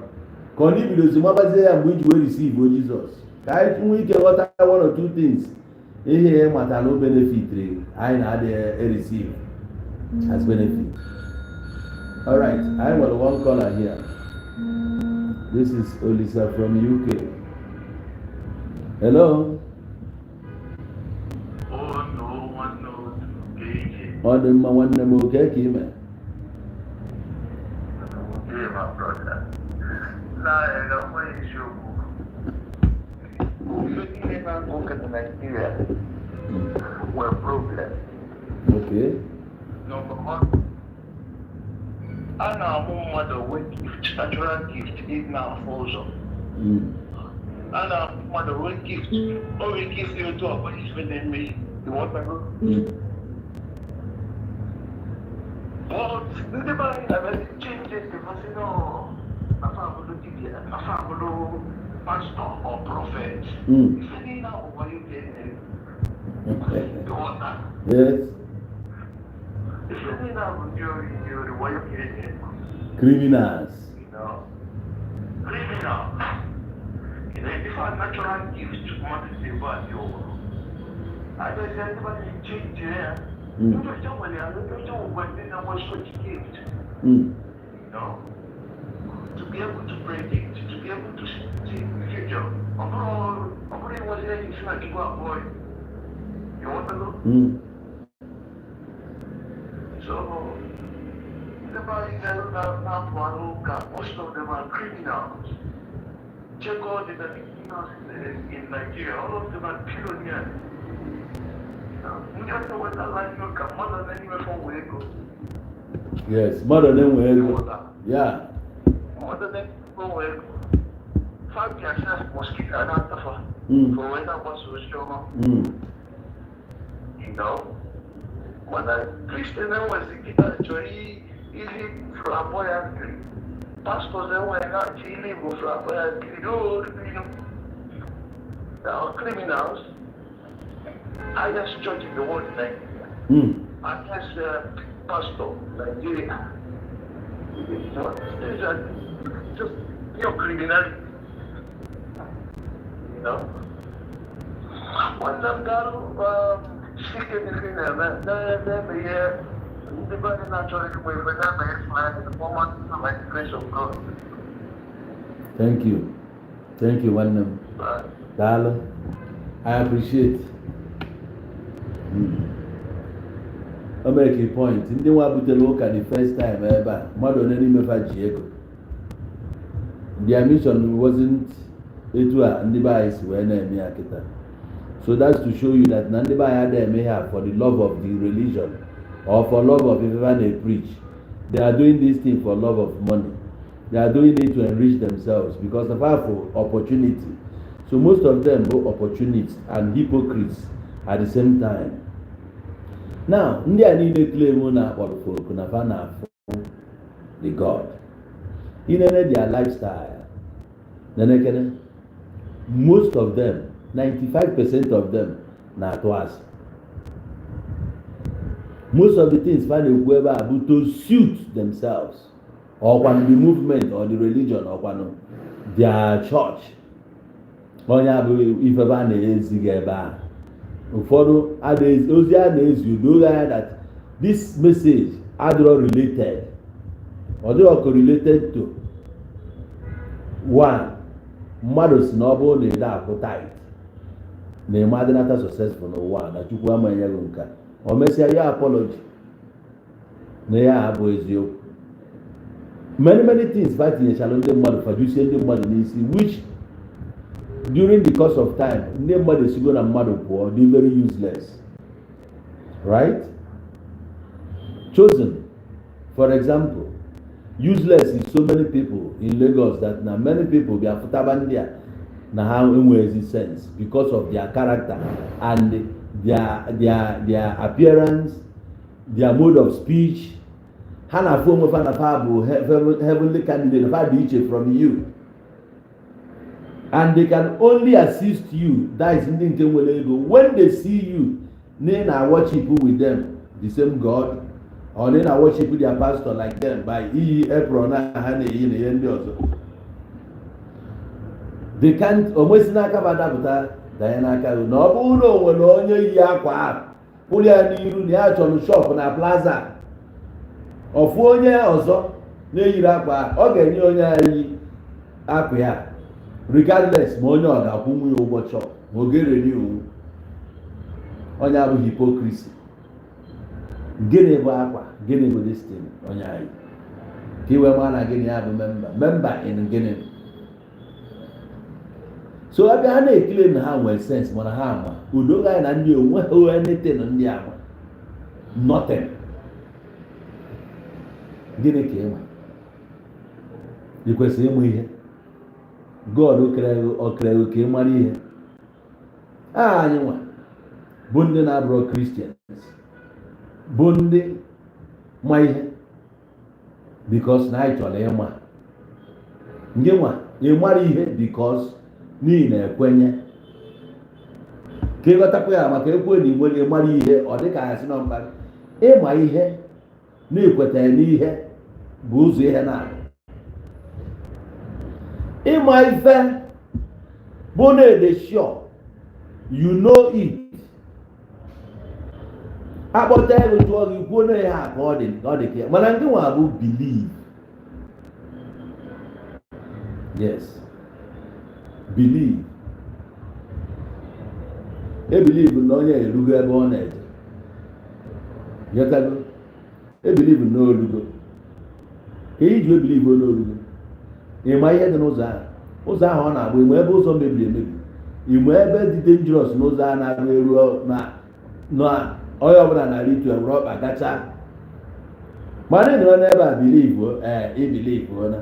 ka ọ n'ibidozi mabazie ya mgbe iji wee receive o Jizọs ka anyị nwee ike ghọta one or two things ihe matara o benefit anyị na-adịghị receive as benefit. Alright, I want one caller here. This is Olisa from UK. Hello. Oh no, ọ dị mma nwanne m oke ka ime. Okay, my brother. Now, I don't want to show you. You never go to Nigeria. We're problem. Okay. Number one. I know mother with gift, natural gift, is now also. I know mother with gift, or we give you to a police when they make you want to go. But the body never changes because you know, I found a pastor or prophet. If you know what you get, you want that? Yes. You're what you get. Criminals. You know, criminal. You know, if I'm natural gift, want to say what you. I don't say anybody change here. You don't know when they know what such gift. You know, to be able to predict, to be able to see the future. I'm going to say it's like you go boy. You want to know? So, most of them are criminals. Check all the criminals in Nigeria. All of them are billionaires. Yes, mother name will. Yeah. Mother name will. 5 years mosquito and for when I was so sure. You know, when I Christian was actually easy flamboyantly. Pastors and when I actually go flamboyantly, they are criminals. Highest church in the world, Nigeria. Highest pastor, Nigeria. These are just pure criminality. You know? One of them, seeking the criminal, the body naturally way, but that may explain the moment of the grace of God. Thank you. Thank you, one darling. I appreciate. I make a point. Ndị nwa butere ụka the first time ebe a, mmadụ onye n'ime fa ji ego. Their mission wasn't etu a ndị be anyị si wee na-eme ya kịta. So that's to show you that na ndị be anyị adịghị eme ha for the love of the religion or for love of if they preach. They are doing this thing for love of money. They are doing it to enrich themselves because of our opportunity. So most of them are opportunists and hypocrites at the same time. Now, ndị a niile claim na akpọrọ na fa na the God. In their lifestyle, most of them, 95% of them, na to us. Most of the things find a whoever able to suit themselves, or one the movement or the religion or one their church. If ever na follow others you know that this message are related or they are correlated to one mmadụ si na ọ bụrụ na ede appetite na ịmadị nata successful n'ụwa na Chukwu ama ya nka o mesịa ya apology na ya abụ eziokwu many things tinyechara ndị mmadụ fajusie ndị mmadụ n'isi which during the course of time ndị mmadụ esigo na mmadụ pụọ dị very useless, right? Chosen, for example, useless is so many people in Lagos that now many people be afutabandia na how enwezi sense because of their character and their appearance, their mode of speech. Hana form of an heavenly candidate far iche from you. And they can only assist you. That is when they see you, they na worship with them, the same God, or they na worship with their pastor like them by they can't almost not cover that Diana Karu. No, no, when only Yakwa, Pulia Niru, the actual shop na plaza. Of 1 year also, ne Irakwa, okay, you Aquia. Regardless, monyo ga kwumu ya ụbọchị ogere ni owu onye abụ hypocrisy. Gịnị bụ akwa? Gịnị bụ this thing? Onye anyị ka iwe ma na gịnị ya bụ member in gịnị. So abịa ha na-ekele na ha nwere sense mana ha ama udo ga na ndị onwe anything ndị ama nothing. Gịnị ka ịma? I kwesịrị ịmụ ihe. God okere ka ịmara ihe. Anyị nwa bụ ndị na-abụrụ Christians bụ ndị ma ihe because na anyị chọrọ ịma. Ndị nwa ịmara ihe because n'ihi na ekwenye ka ịghọtakwa ya maka ekwe na igwe ịmara ihe ọ dị ka ya si na mkpa ịma ihe na ikweta n'ihe bụ ụzọ ihe na-abụ. Ịma ife bụ na ede sure you know it. Akpọta ego tụọ gị kwuo na ya ka ọ dị ka mana ndị nwa bụ believe. Yes, believe. Believe na onye erugo ebe ọ na-eje. Yọtago. Believe na olugo. ka iji believe n'olu ịma ihe dị n'ụzọ ahụ ụzọ ahụ ọ na-agba ịma ebe ụzọ mebiri emebi ịma ebe dị dangerous n'ụzọ ahụ na-arụ eru na onye ọbụla na-arị itu ewere ọkpa gacha mana ịnọrọ n'ebe a believe ibilive na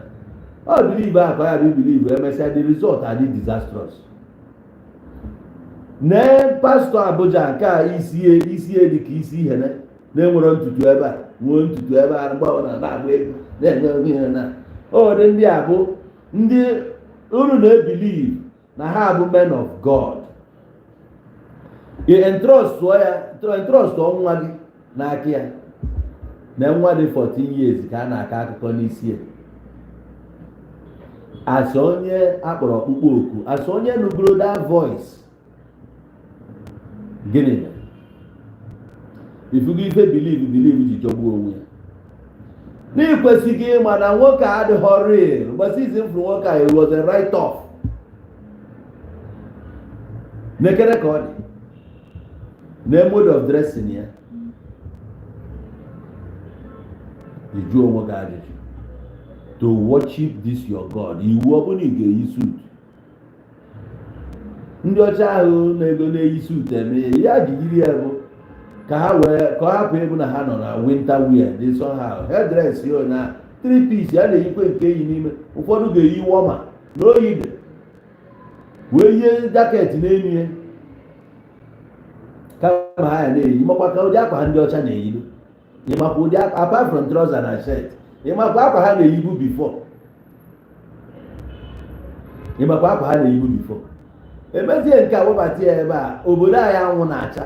ọ believe ahụ ka ya bụ ibilive emesịa the result adị disastrous. Nee pastọ Abuja nke a isie dị ka isi ihe na-enwere ntutu ebe a nwee ntutu ebe a mgbanwe na-agba egwu na-enwe ihe na ụdị ndị a bụ ndị unu na-ebilive na ha bụ men of God. entrọst nwa gị n'aka ya na nwa dị 14 years ka a na-akọ akụkọ n'isi ya asị onye akpọrọ ọkpụkpọ oku asị onye nụgoro that voice gịnị mere ifugo ife bilive ji jọgbuo onwe ya n'ikwesịghị ịma na nwoke a adịghị real mgbasi izi mfụrụ nwoke a was a write off nekere ka ọ dị na mode of dressing ya ịjụ onwe gị ajụjụ to worship this your God iwu ọ bụla ị ga-eyi suit ndị ọcha ahụ na-ego na-eyi suit eme ya jijiri ya bụ ka ọ hapụ ịbụ na ha nọ na winter wear dị somehow headdress ya na 3 piece ya na-eyikwe nke eyi n'ime ụfọdụ ga-eyi wọma na oyi dị wee yie jaket n'elu ya kama ha na-eyi makwa ka ụdị akwa ndị ọcha na-eyido ịmakwa ụdị apart from trouser na shirt ịmakwa akwa ha na-eyibu before emezie nke a webata ya ebe a obodo anyị anwụ na-acha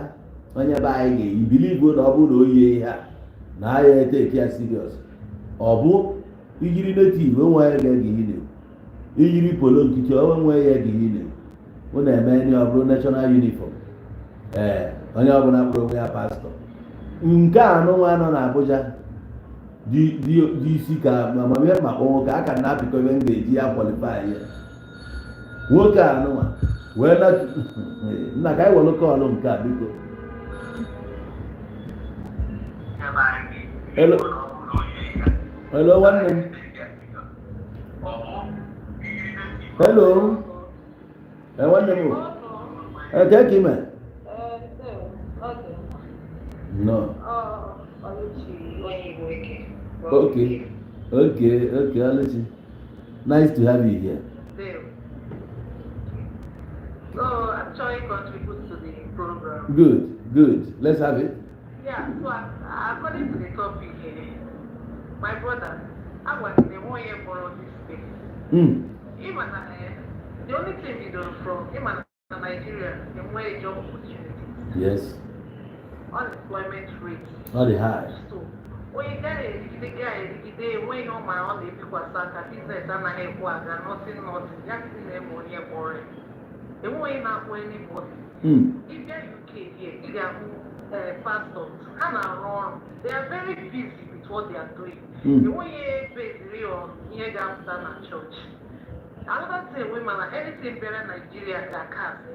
onye be anyị ga-eyi bilivu na ọ bụrụ na o yie ihe a na ahịa eteki ya serious ọ bụ ijiri native onwe ya ga-eyi ijiri polo nkịtị onwe ya ga-eyi ọ na-eme ndị ọ bụrụ national uniform onye ọbụla kpụrụ onwe ya pastọ nke anụnwa nọ n'Abuja dị isi ka amamihe maka nwoke aka na-apịkọ ebe m ga-eji ya kwalifai ya nwoke anụnwa wee nna ka anyị welụ kọọlụ nke a biko. Hello nwanne m. Hello nwanne m ka ị mee? No. Okay, Alechi. Nice to have you here. So I'm trying to contribute to the program. Good. Let's have it. Yeah, so according to the topic here, my brother, I was the 1 year for this space. Even the only thing we do from even Nigeria, the more job opportunities. Yes. Unemployment rate. Not the high. So when you get it, when you're my own people start business and I have nothing, just in the money boring. The more you not anybody. If they're UK here, if they're pastors, and are wrong, they are very busy with what they are doing. The more you basically on here down at church. Another thing, women are anything better in Nigeria than caste.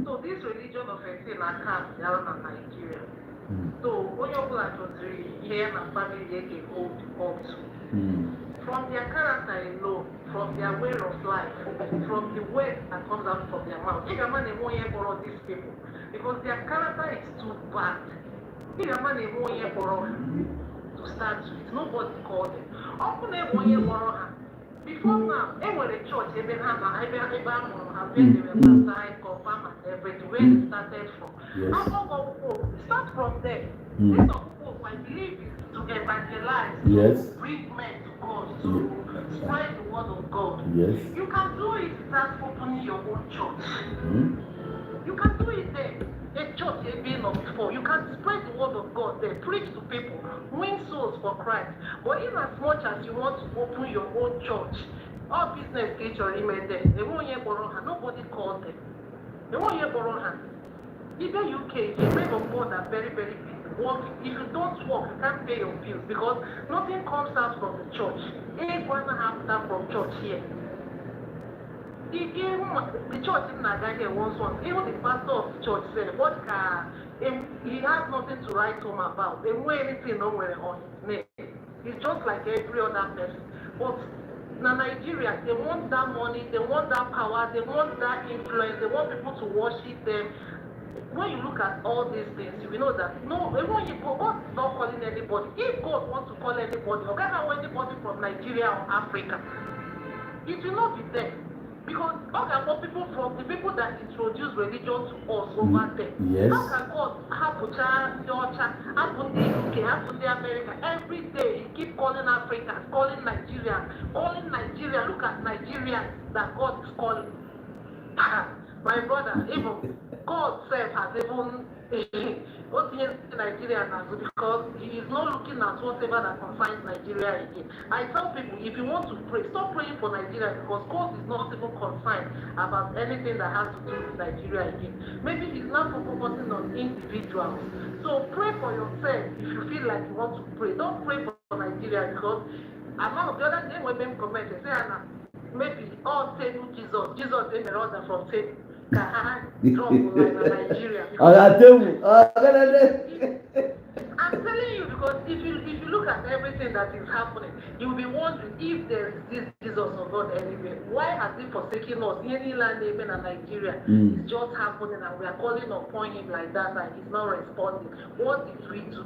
So this religion of a thing are caste down in Nigeria. So when you're black here and family they can hold to. From their character alone, from their way of life, from the way that comes out from their mouth. If a man is more here for all these people, because their character is too bad. If a man is more here for all to start with, nobody called them. Often they more here for all. Before now, they were a church, they have been the pastor, confirm and everything, where they started from. Start from there. This of hope, I believe, is to evangelize, to bring men to God, to spread the word of God. Yes. You can do it without opening your own church. You can do it there. A church is being of before. You can spread the word of God there, preach to people, win souls for Christ. But in as much as you want to open your own church, all business get your email there. They won't hear Boroha. Nobody calls them. They won't hear Boroha. Even UK, the men of God are very, very busy. If you don't work, you can't pay your bills because nothing comes out from the church. Everyone has that from church here. The church in Nigeria once, even the pastor of the church said, he has nothing to write home about. They wear anything nowhere on his name. It's just like every other person. But now Nigeria, they want that money, they want that power, they want that influence, they want people to worship them. When you look at all these things, you will know that no, when you go, God is not calling anybody. If God wants to call anybody, or can or anybody from Nigeria or Africa, it will not be there. Because how can God people from the people that introduce religion to us over there? Yes. How can God happen the UK, happen the America? Every day he keep calling Africans, calling Nigeria. Look at Nigeria that God is calling. My brother, even God self has even what is Nigeria now because he is not looking at whatever that concerns Nigeria again. I tell people if you want to pray, stop praying for Nigeria because God is not even concerned about anything that has to do with Nigeria again. Maybe he's not focusing on individuals. So pray for yourself if you feel like you want to pray. Don't pray for Nigeria because among the other day when men comment, they say maybe all table Jesus is the order from table. Nigeria. I'm telling you because if you look at everything that is happening, you'll be wondering if there is this Jesus of God anywhere. Why has he forsaken us? Any land even in Nigeria is just happening and we are calling upon him like that and he's not responding. What did we do?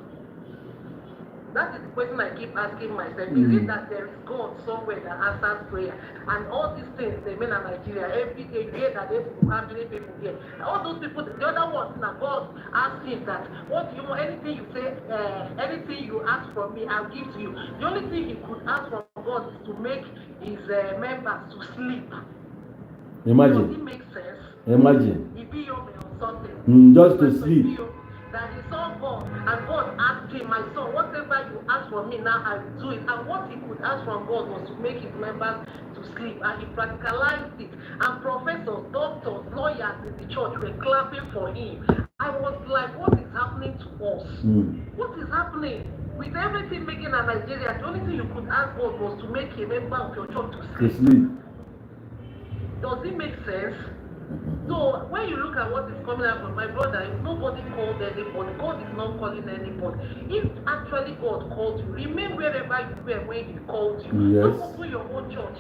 That is the question I keep asking myself. Is it that there is God somewhere that answers prayer? And all these things they mean in Nigeria, every day you hear that they have many people here. All those people, the other ones, now God asks him that, what do you want? Anything you say, anything you ask from me, I'll give to you. The only thing he could ask from God is to make his members to sleep. Imagine. Does it make sense? Imagine. He be or something. Just to sleep. That he saw God, and God asked him, my son, whatever you ask from me now, I will do it. And what he could ask from God was to make his members to sleep, and he practicalized it. And professors, doctors, lawyers in the church were clapping for him. I was like, what is happening to us? What is happening? With everything making in Nigeria, the only thing you could ask God was to make a member of your church to sleep. Does it make sense? So when you look at what is coming out from my brother, if nobody called anybody, God is not calling anybody. If actually God called you, remain wherever you were when he called you. Yes. Don't open your own church.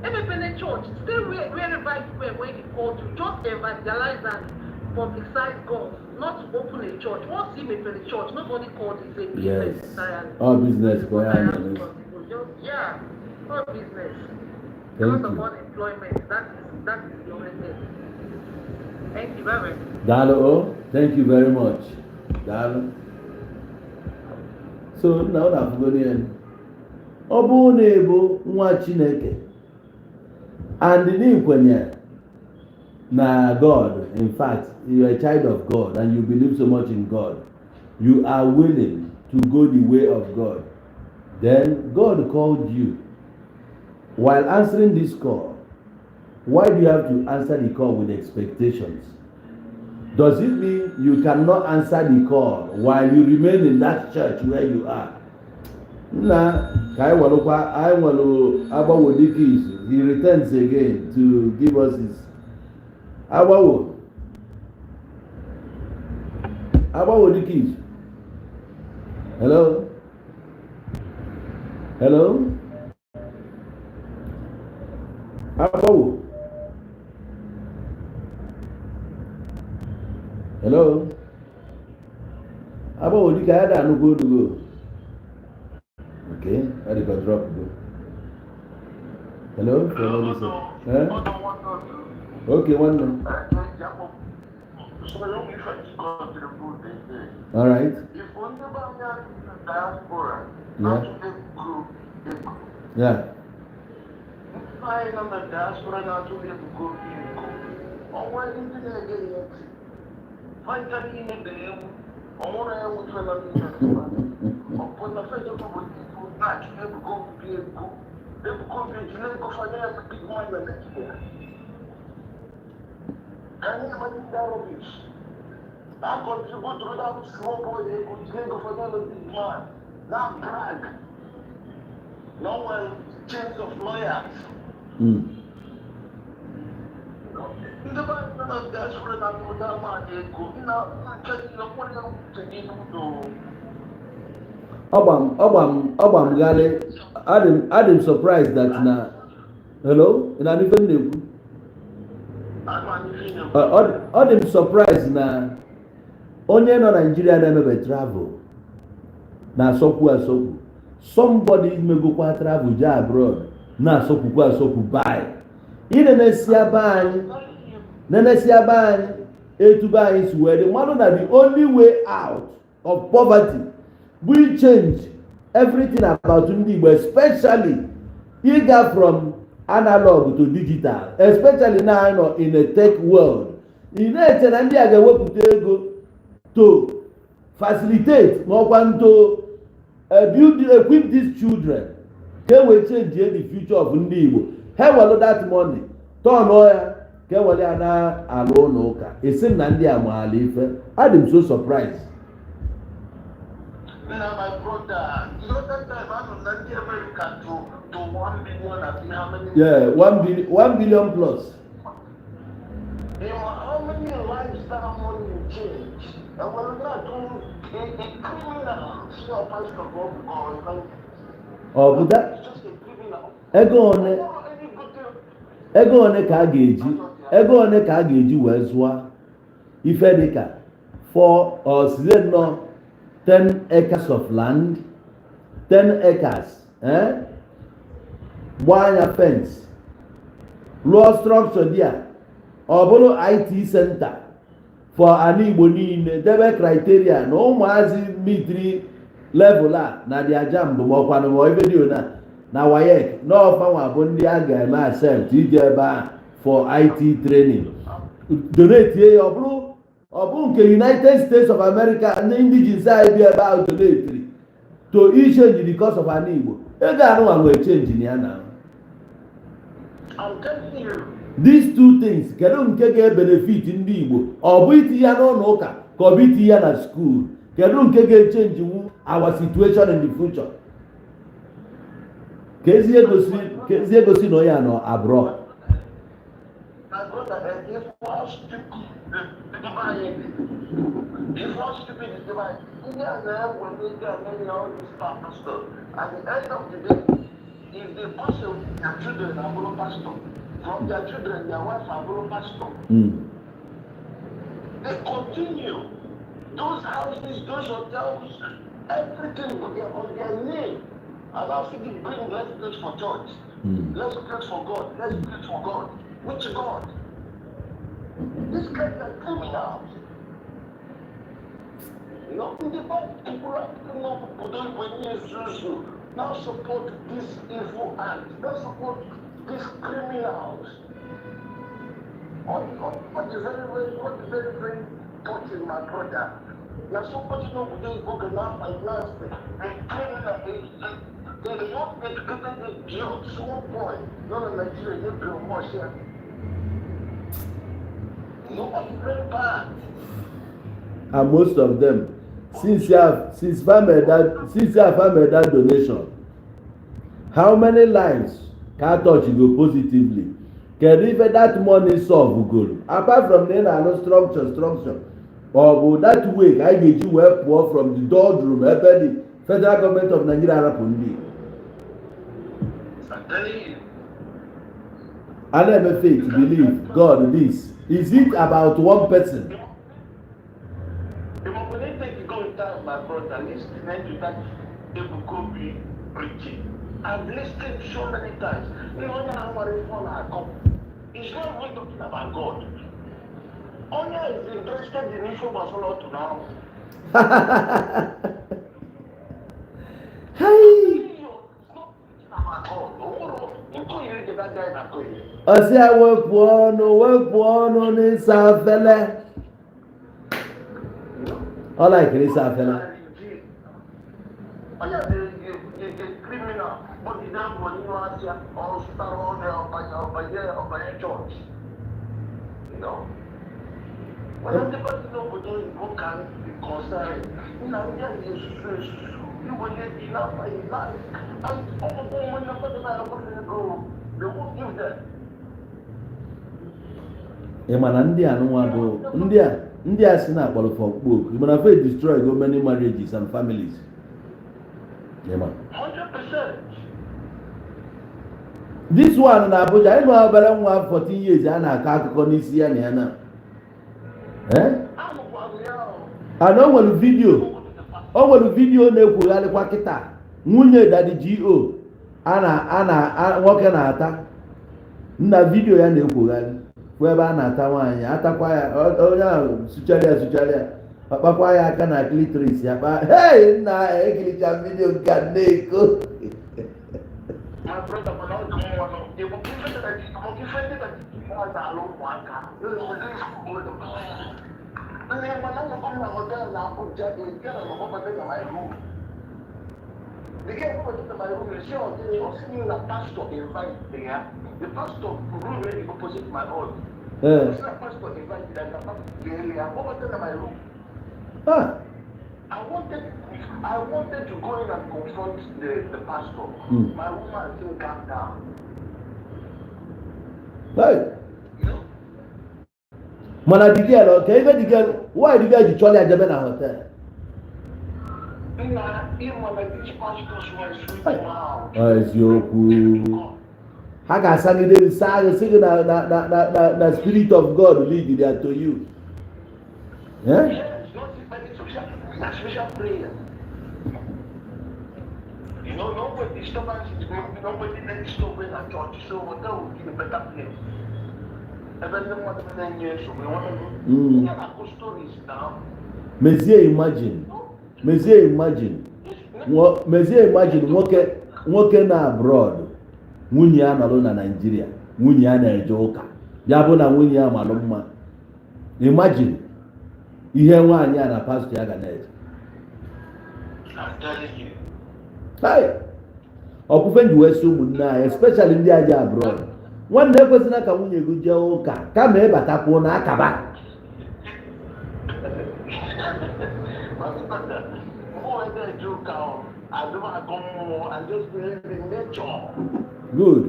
Independent church, stay wherever you were when he called you. Just evangelize and publicize God, not to open a church. Once you make a church, nobody called it a business entirely. All business, yeah, all business. Thank Because of you. unemployment, that is the only thing. Thank you very much. Dalo, thank you very much. Dalo. So now that we're going Obu Nebo nwa Chineke and the new na God. In fact, you are a child of God and you believe so much in God. You are willing to go the way of God. Then God called you. While answering this call, why do you have to answer the call with expectations? Does it mean you cannot answer the call while you remain in that church where you are? Nah, I want to he returns again to give us his. Abawo the keys. Hello? Hello? Abawo. Hello? Abawo the guy that no go to go. Okay, I got drop go. Hello? Okay, one minute. All right. Yeah. Can you imagine that rubbish? That contribute to that small boy, they could drink of another big man. That brag. No one chains of lawyers. The man of that friend and that man, they go. You know, just put them to him. ọgbam gali adịm surprised that na hello na ife m na-ekwu ọ dị m surprised na onye nọ Nigeria na-emebe travel na-asọkwu somebody megokwa travel jee abroad na-asọkwu bai nenesi ebe anyị etubo anyị si wee dị mmadụ na the only way out of poverty we change everything about ndị Igbo, especially ịga from analog to digital, especially now you know, in a tech world. Ị na-eche na ndị a ga-ewepụta ego to facilitate ma ọkwa to equip these children ka e wee change the future of ndị Igbo. Ha welu that money turn ya ka e were ya na-alụ ụlọ ụka. Esi na ndị a maala ife. I'm so surprised. Now, my brother, you know that time I was in America to 1 billion, I think how many? Yeah, 1 billion plus. You know, how many lives that money you change? And we're not doing a criminal, see our pastor go or Oh, but that it's just a criminal. Ego one ka a ga-eji wee zụọ ife dịka 4 or 10 acres of land, 10 acres, gbanya fence, law structure there, ọ bụrụ IT center for an Igbo niile, debe criteria na ụmụazị mitri level a na dia jam bụ ọkwanụ ma ebe dị na WAEC na ọfanwa bụ ndị a ga-eme accept ije ebe a for IT training. Donate ya ọ bụ nke United States of America ndị indigens anyị bi ebe ahụ donate to change the cost of an Igbo. Ego anụnwa nwere change na ya na. These two things kedu nke ga-benefit ndị Igbo? Ọ bụ iti ya n'ụlọ ụka ka ọ bụ iti ya na school? Kedu nke ga-echange our situation in the future? Ka ezi egosi na onye anọ abroad. If one stupid is divine, India there when they get many all these pastors. At the end of the day, if the pastor, their children are follow pastor, from their children, their wives are follow pastor. They continue. Those houses, those hotels, everything on their name. And also they bring let's pray for church. Let's pray for God. Let's pray for God. Which God? These guys are criminals. You know, in the Bible, people are picking up when you now support this evil act. Now support these criminals. What is very, very touching, my brother. Now somebody know they go now finance and criminal. They not educated the youth, small boy. Not in Nigeria, they build more share. No, it's very bad. And most of them, since you have made that donation, how many lives can touch you positively? Can even that money solve goal? Apart from the structure, or will that way I get you well poor from the boardroom, the federal government of Nigeria I never faith believe God this. Is it about one person? My brother, listening to that Hypocrisy preaching. I've listened so many times. You know, it's not really talking about God. Onya is interested in issue Barcelona to now. Hey! Ọsị a wepụ ọnụ n'ịsa afele. Ọ laikiri ịsa afele. Onye dị criminal, but the damn one you are here, or start on the church. You know. When the person know what you can be concerned, you know, you will get enough by your life. And all the women are going to go, they won't give that. Mana ndị a nụnwa bụ ndị a si na akpọrọ for okpoko. Mana faith destroy so many marriages and families. Yeah, man. 100%. This one na Abuja, I know about 14 years and I can't go this year. I know what video. Oh, what video na ekwugharị kwa kịta. Nwunye Daddy GO. Ana nwoke na-ata. Nna video ya na-ekwugharị. Kwa ebe a na-ata nwaanyị, atakwa ya onye ahụ sụchara ya. Akpakwa ya aka na clitoris ya. Hey, nna ekiricha video nke na-eko. My brother, when I was doing one of the motivation that I was alone one car. And then when I was going to the hotel, I put Jack in the over to my room. The girl over to my room, she was seeing the pastor invite there. The pastor room really opposite my own. The pastor invited and the pastor over to my room. I wanted to go in and confront the pastor. My woman still calmed down. Hey. Mana the girl, okay, even the girl, why the girl actually at the hotel? It's your cool. I got sang the song, singing the Spirit of God lead there to you. Yeah? Yes, not special prayer. You know, nobody disturbance is going, nobody then disturbing at church, so hotel will be a better place. Even the more than 10 years, so we want to have good stories now. Monsieur, imagine nwoke na abroad, nwunye ya nọrọ na Nigeria, nwunye ya na-eje ụka, ya bụ na nwunye ya malụ mma. Imagine ihe nwaanyị a na pastor ya ga na-eje. I'm telling you. Hey, ọkụfe ndị wee sị ụmụnne anyị, especially ndị aja abroad. Nwanne ekwesịna ka nwunye gị jee ụka kama ịbatakwuo na akaba. Good.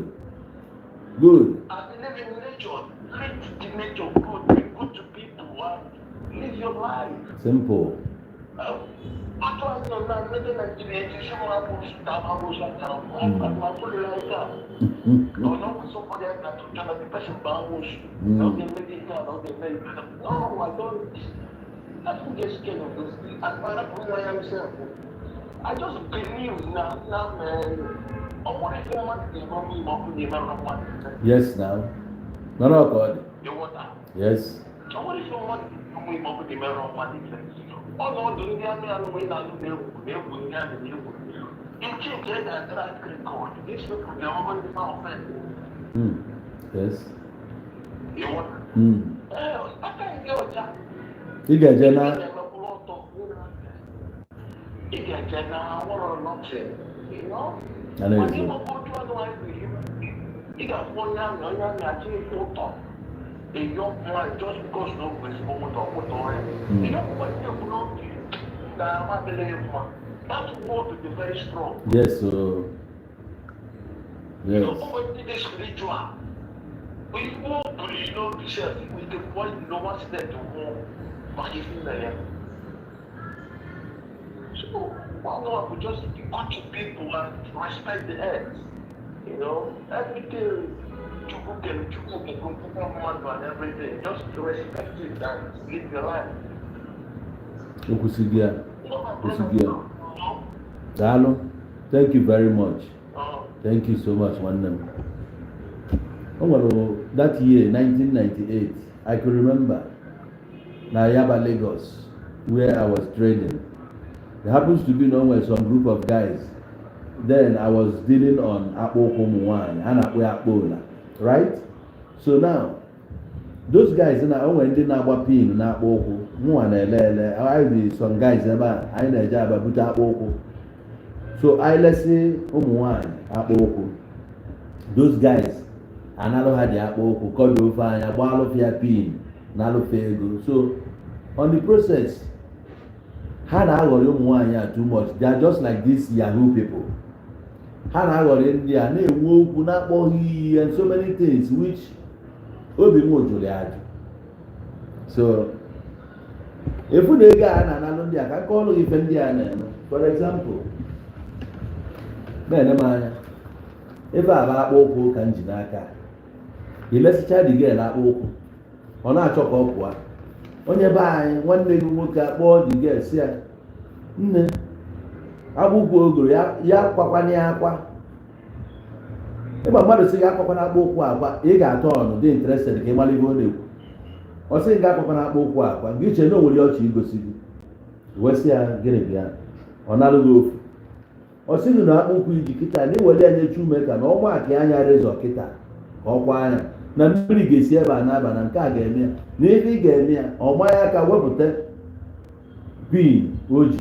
I believe in nature. Live the nature good. Be good to people. Live your life. Simple. Actually, no, I'm not in Nigeria. You should have pushed down. I'm fully like that. No, no, somebody else not to tell the person bounce. No, they make it down. No, they make it down. No, I don't. I don't get scared of this. As far as who I am myself, I just believe now, man. Oh, what if you want to be one? Yes, now. No, God. You want that? Yes. So what if you want to be one? Oh no, do you have me way now? You can't get that track record. These people, they're all going to be offended. Yes. You want? I can't go, Jack. You get Jenna. You get Jenna, I want to not say, you know? I know When you you go to otherwise, you got 4 young, actually 4 top. A young man just because no one is going to put on. You know what you belong to? That I'm believing one. That word to be very strong. Yes, so. Yes. You know what it is spiritual. We walk, you know, the church with the point, you know what's there to walk. But he's in there. So, one God would just be good to people and respect the earth. You know, everything. And everything, just to respect it and live your life. Dalo, thank you very much. Thank you so much, one. Oh, that year, 1998, I could remember Nayaba, Lagos, where I was training. There happens to be some group of guys. Then I was dealing on Akpo Komuwan and Akpo. Right? So now, those guys when they na pin na akpoko, I be some guys I na job buta akpoko. So I let's say akpoko. Those guys analo had the akpoko, called over and abalo fia pin, nalo fego. So on the process, Hana too much. They are just like these Yahoo people. Hana got in there, and they woke up and so many things which will be more to So, if we get an analogy, I can call you Indian. For example, na-ene m anya ebe a bụ akpa ụkwụ ka m ji n'aka ilesicha dị gel akpa ụkwụ ọ na-achọ ka ọ pụọ onye be anyị nwanne gị nwoke akpọọ dị gel si ya nne akpa ụkwụ ogoro ya kwakwana ya akwa ịgba mmadụ sị gị akwakwana akpa ụkwụ akwa ị ga-atọ ọnụ dị interested ka ị mara ihe ọ na-ekwu ọ sị gị akwakwana akpa ụkwụ akwa gị iche na o nwere ọchị igosi gị wesị ya gịnị bịa ọ narụghị ofu ọ sị gị na akpa ụkwụ iji kịta na iwere ya nye Chumeka na ọnwa ka anya rezọ kịta ka ọ kwa anya na mmiri ga-esi ebe a na-aba na nke a ga-eme ya na ebe ị ga-eme ya ọ manye aka wepụta pin o ji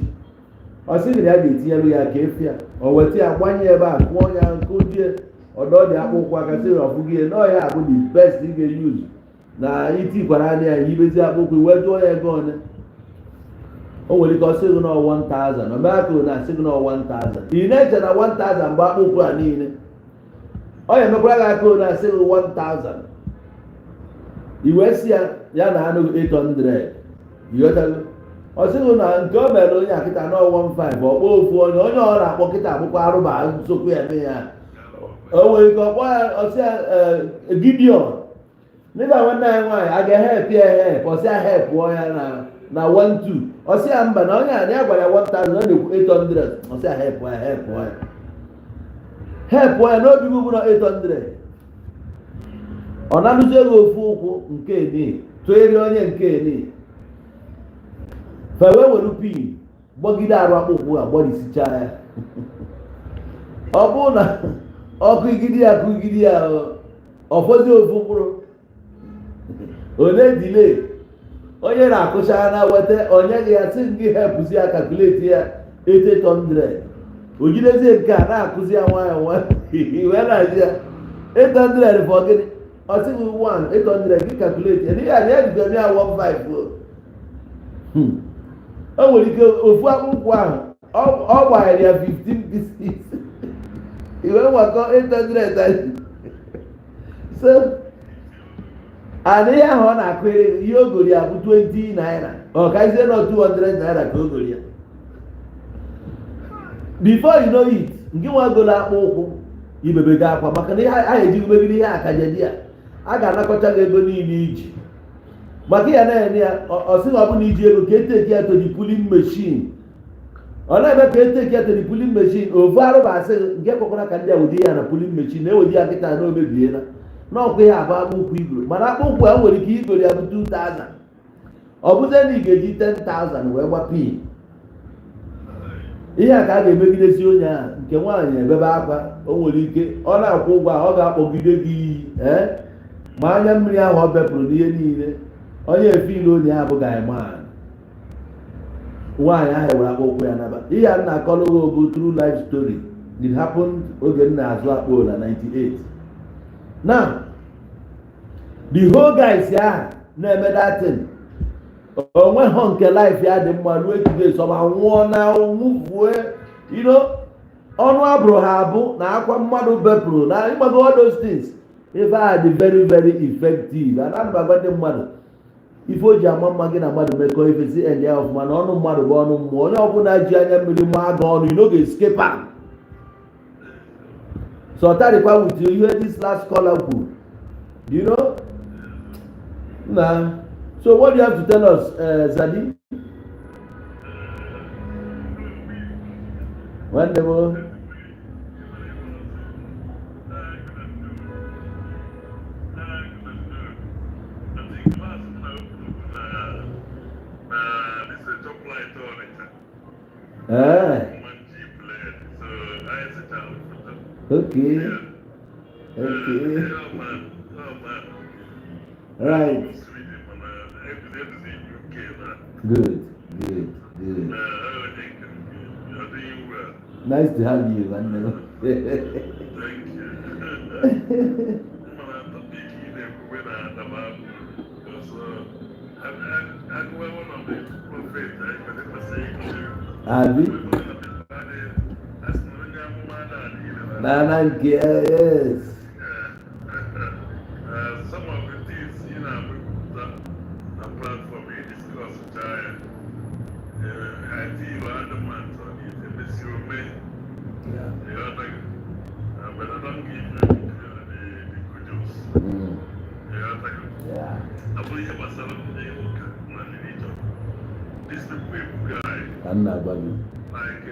ọ sị gị na ya ga-etinyere ya ka efe ya o weta ya gbanye ebe a kụọ ya nkụdie ọdọ dị akpa ụkwụ aka sị na ọfụgị ya n'ọhịa abụ the best ị ga-eyuzu na itikwara anya ya yibezi akpa ụkwụ wee jụọ ya ego ole o nwere ike ọ sị gị na 1000 omeaka na asị gị na 1000 ị na-eche na 1000 mgbe akpa ụkwụ a niile ọ ya emekwara gị aka na asị gị 1000 i wee sị ya na anụ 800 ịghọtago ọ sị gị na nke o mere onye akịta na 15 ọkpọ ofu onye ọ na-akpọ kịta akwụkwọ arụba nsokwu ya eme ya o nwere ike ọkpọ ya ọsị ya Gideon n'ịba nwanne anyị nwaanyị a ga-ehep ya ehep ọsị ya hepụọ ya na 12 ọsị ya mba na onye a na ya gwara ya 1000 ọ na-ekwu 800 ọsị ya hepụọ ya n'obi bụ na 800 ọ na-alụzi ego ofu ụkwụ nke eni tụere onye nke eni fewe were pin gbọgide arụ akpụkwụ a gbọrisicha ya ọ bụrụ na ọkụ igidi ya ọfọdụ ofu mkpụrụ onye dile onye na-akụcha na weta onye gị ya sị gị hepụzi ya kalkuleti ya 800 o jidezie nke a na-akụzi ya nwayọ wee na-aji ya 800 for gịnị ọ sịghị 800 gị kalkuleti ya n'ihe anyị ejidere ya 15 o nwere ike ofu akpụkwụ ahụ ọ gbanyere ya 15 pieces iwe nwakọ 800 so ihe ahụ ọ na-akụ ihe ogori ya bụ 20 naira ọ kazie na 200 naira ka ogori ya before you know it nke nwa golo akpa ụkwụ ibebego akwa maka na a ejighị megide ihe akajedi ya a ga-anakọta gị ego niile iji maka ya na-ene ya ọ sị na ọ bụ na iji ego ka eteki ya to the pulling machine ọ na-eme ka eteki ya to the pulling machine ofu arụba asị nke kwekwara ka ndị a wudi ya na pulling machine na-ewedi ya nkịta na omebiela n'ọkwa ihe abụ akpa ụkwụ igoro mana akpa ụkwụ a nwere ike igoro ya bụ 2000 ọ bụzie na ị ga-eji 10,000 wee gbapụ ihe a ka a ga-emegidesi onye a nke nwaanyị ebebe akwa o nwere ike ọ na-akwụ ụgwọ a ọ ga-akpọgide gị iyi ma anya mmiri ahụ ọ bepụrụ n'ihe niile onye efilu onye abụghị anyị nwaanyị ahụ were akpa ụkwụ ya naba ihe a na-akọrọ gị bụ true life story it happened oge m na-azụ akpa na 98 now the whole guys ahụ na-eme datin onwe ha nke life ya dị mma ruo today so ma nwụọ na nwụfue ọnụ abụrụ ha abụ na akwa mmadụ bepụrụ na ịgbago all those things ife a dị very very effective and agba ndị mmadụ ife o ji ama mma gị na mmadụ mekọ ife si end ya ọfụma na ọnụ mmadụ bụ ọnụ mmụọ onye ọbụla ji anya mmiri maa gị ọnụ you no go escape am so tarikwa with you ihe this last caller kwuru na so what do you have to tell us Zadi? Wonderful. Okay. Right. Good. Nice to have you, man. Abi? Yes. Some of the things, the platform we discuss, I feel other months on it, and it's your man. The other Yeah. I believe I was selling the religion. This the people guy. I'm not bugging. Like,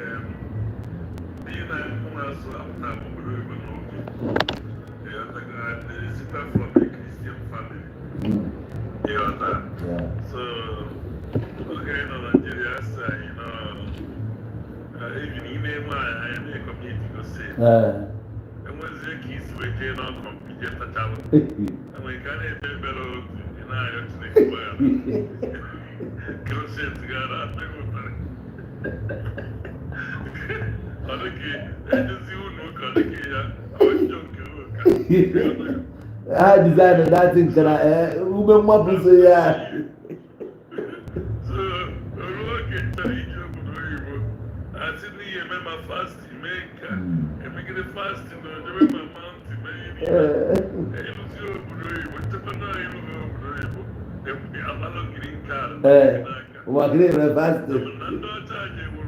being a so I'm not even know. Yeah, the super from the Christian family. Yeah. So, okay, in Nigeria, you know, even email I am a community to say. And when the kids were getting on computer channel, and we can't have a better in our next world. Crochet together, I think I designed that thing. Can I? Woman, what was it? Yeah. So, I tell you, I said, you remember fasting, make it a fasting, remember mountain, maybe. And I'm not looking card. What did you fast? That's Nigeria.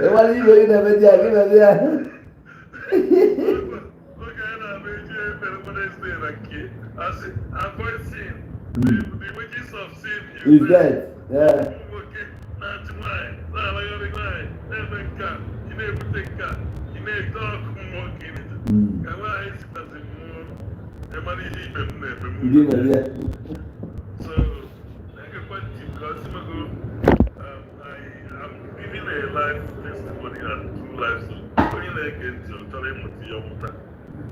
What are you going to do? Is that? Yeah. So, I'm giving a life testimony and 2 lives.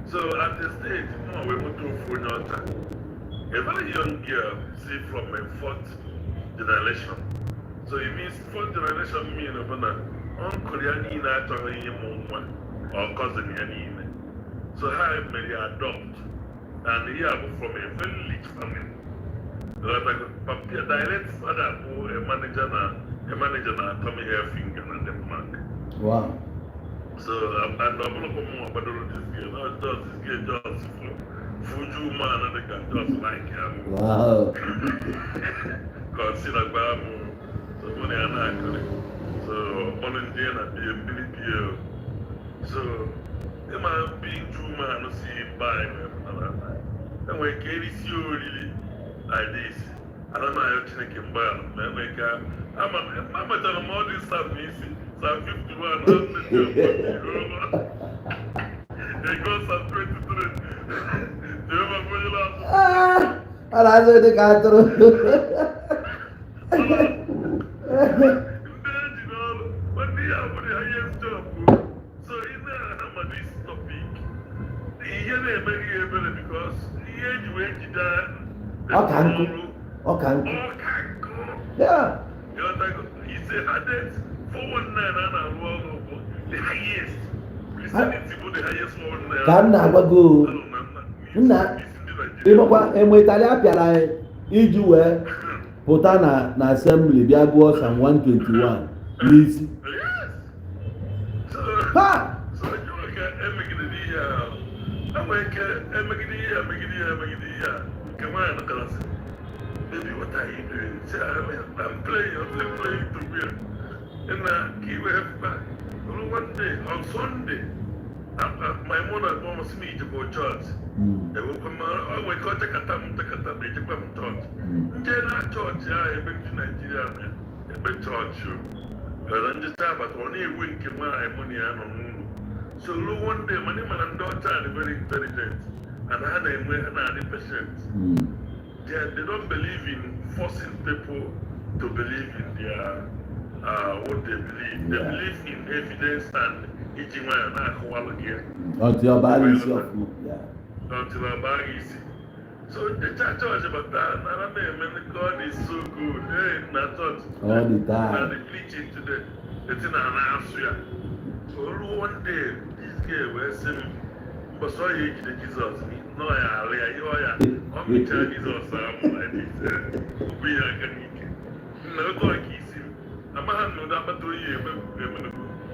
So at the stage, we're going to phone out. A very young girl, say from a 4th generation. So it means 4th generation means uncle Yanina or cousin Yanina. So I may adopt. And here from a very rich family. Direct father who a manager na Tommy Hairfinger and the mark. Wow. So I'm not going to come up with this girl. Not just this girl, just Fuju man and the guy just like him. Wow. Consider Bamu. So money and actually. So volunteer and be a military. So they might be true man to see by me. And we carry you really like this. I don't know how to make him buy. I'm a tell him all this stuff easy. So I'm 51. They go some 23. Do you remember when you last? I said the carter. When they have the highest job, so in there, I'm on this topic. Here they very able because here you went to that. Okay. Yeah. He said, I did 419 and the highest. Christianity was the highest one. Can I go? Emo Italia piara ijuwe pota na assembly bia go Psalm 121. Please. Ha! So you can come on, class. Baby, what are you doing? I'm playing to win. And he went back. One day, on Sunday, my mother promised me to go to church. They will come out, we got to Katam, to come to church. Church, I have been to Nigeria, a big church. And just but only a week in my money and so one day, money man and daughter are very intelligent and had a 90%. They don't believe in forcing people to believe in their what they believe. They believe in evidence and eating one and until your body is your food. Until our body is. So the church was about that. And God is so good. Hey, not thought. All the time. And they preaching to the thing and answer. So one day, this girl was saying, but so you the Jesus. No, I I'm telling Jesus, I'm like this. We are going to no go kiss him. I'm not know that, but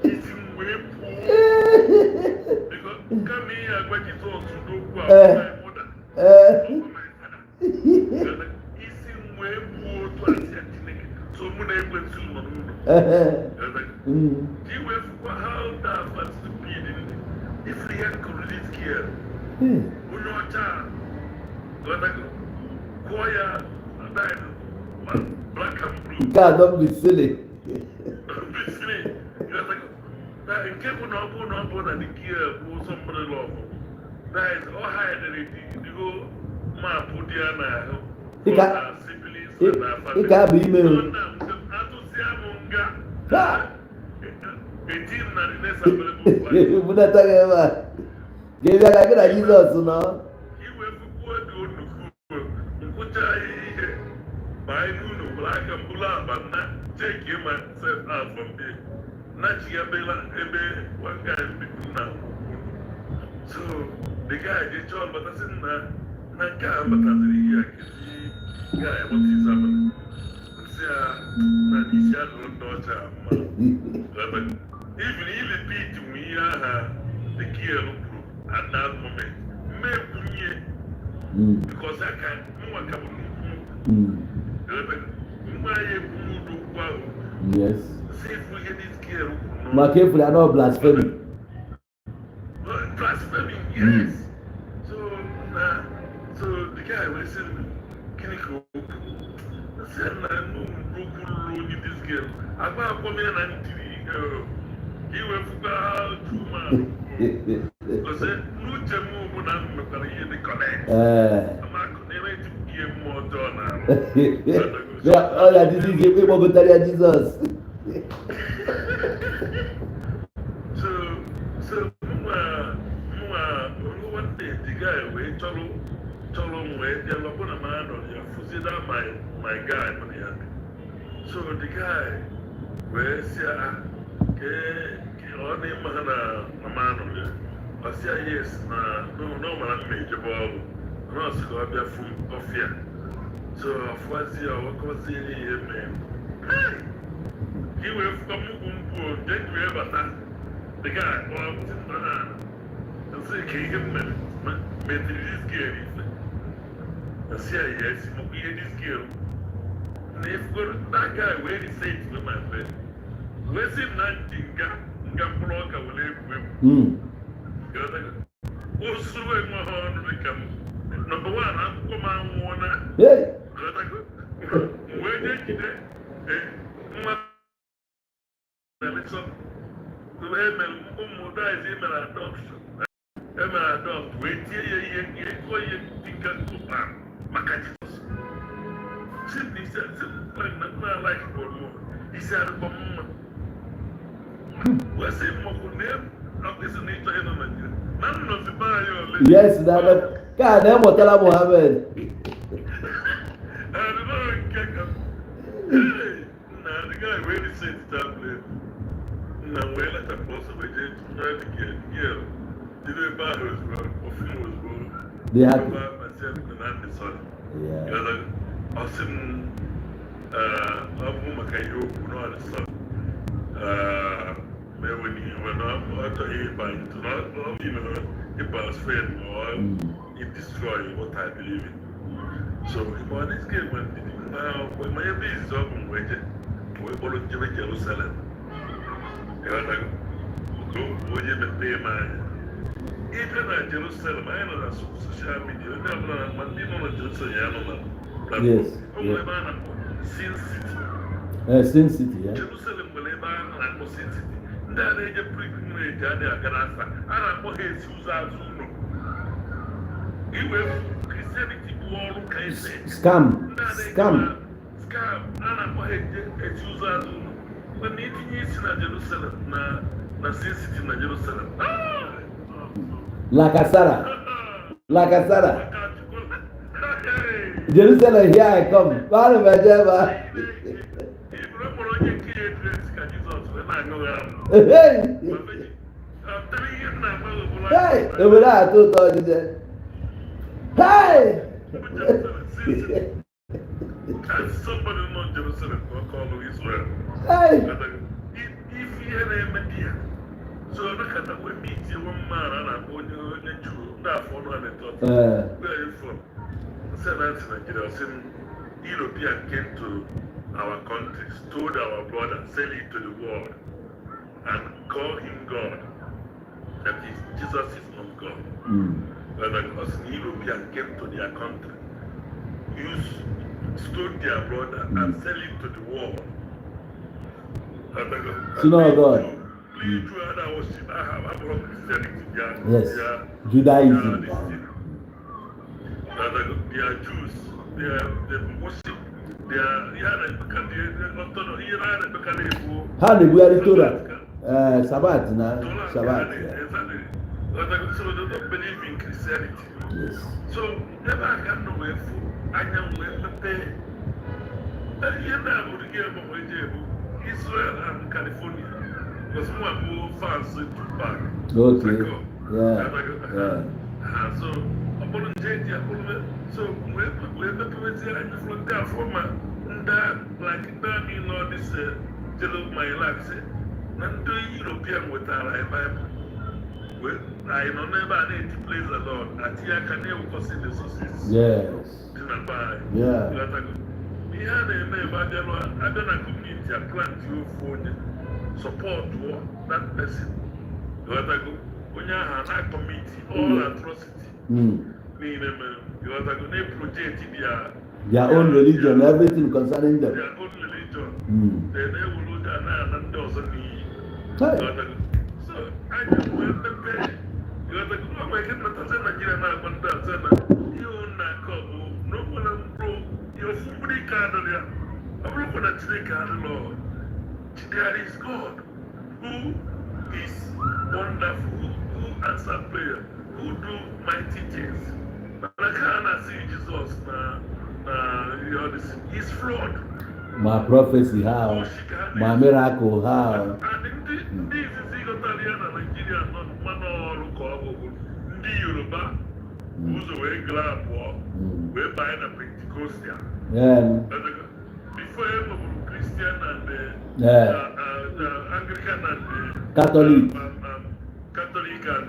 kiss him way poor. Because come here, I'm going to talk to do my mother. My father. Kiss him way poor to answer. So I'm going to how that was stupid. If they had release care, who know child, choir, black and blue. God, don't be silly. Don't be silly. That in case no and the care who somebody love. That is all higher than it. You go, my Pudiana, siblings, and our family. It can't be email. We're not talking about. Give me a good Jesus, no? You were for poor by noon, black and blue, but not take him and set out from there. Not Yabella, one guy is now. So the guy did John, but I said, not guy, but I said, guy, what is happening? Even if it be to me, the care at that moment, because I can't, no one can. Yes. See if we get this care. My careful, I know blasphemy. Blasphemy, yes. So the guy was saying, can you go? I said, no, this girl. I'm going to come in and he went for 2 months. I said, no, Jamu, when I'm not going to hear the connect. I'm not going to give more done. Oh, yeah, this is a people go tell you Jesus. So, one day, the guy went to where they're not going to man on your foot. That my guy, so the guy, where see, on him, a man on there. I say, yes, no man major ball. No, so I'll be a full of fear. So, what's here, what was here, man? He will come home, then we ever that. The guy, and say, can you make this game? I say, yes, you hear this girl. And if that guy, where he said to my friend, where's him not in Gamproka will live with? Also, my horn become number one. I'm come on one. Hey, where did you get? Adoption. Wait here, think Macatitos. Sydney said, like more. He said, what's it, Mokunem? Of this nature in Nigeria. None of the bio. yes, that God, I'm what I Mohammed. I don't know, hey, now the guy really said that. Now, well, at a possible age, trying to get here. The way bar was born, or film was born. They had myself and the son. Yeah. Awesome. I'm a kind of no son. When I'm after him, but to not it was fair or it destroy what I believe in. So, for this game, when my baby is up and waited, we follow Jerusalem. Even at Jerusalem, I know that social media, yes. Sin City. Sin City, yeah. Jerusalem will ever city. Then they just pre-criminate and they are going to answer. And I'm going to use as uno. It was Christianity war can say. Scam. Scam. And I'm going to use as uno. When meeting is in Jerusalem, na city in Jerusalem. La Casara. Jerusalem, here I come. Hey, over there, I told you. Hey! Somebody not Jerusalem, call Israel. Hey! If you had a media, so look at the way meet you one man and I'm going to that for one and thought. Where are you from? I said, that's Nigeria. I said, European came to our country, stole our brother, sell it to the world, and call him God. That is, Jesus is not God. But because European came to their country, stole their brother and sell it to the world. You know God. Yes. Judaism. They are Jews. They worship. They are how did we are Torah? Sabbath now. Sabbath. So they don't believe in Christianity. Yes. So never can know where I am with the pay. You know, Israel and California. Because one who fans to back. Okay. Yeah. So, upon the so we're the president from there from that, like that, you know, this tell my life, say, and do European with our Bible. I know never need to place the Lord. At here, can you cause the sources? Yes. Yeah. We had a name, I don't know, community, I plant you for support that person. You have to go, when you have a committee, all atrocity. You have to go, project their own religion, everything concerning them. Their own religion. Then they will look at and doesn't need. So, I don't want to pay. You have to go, my goodness, I said, Nigerian, I want that. You not come, no one broke. You're somebody card there. I'm not going to take out the Lord. There is God who is wonderful, who answers prayer, who do mighty things. But I can't see Jesus now. He's flawed. My prophecy, how? My miracle, how? And this is Nigeria, not man or Yoruba, who's away glad war, we're buying a Pentecostal. Yeah. Before Christian and Anglican and Catholic. Catholic and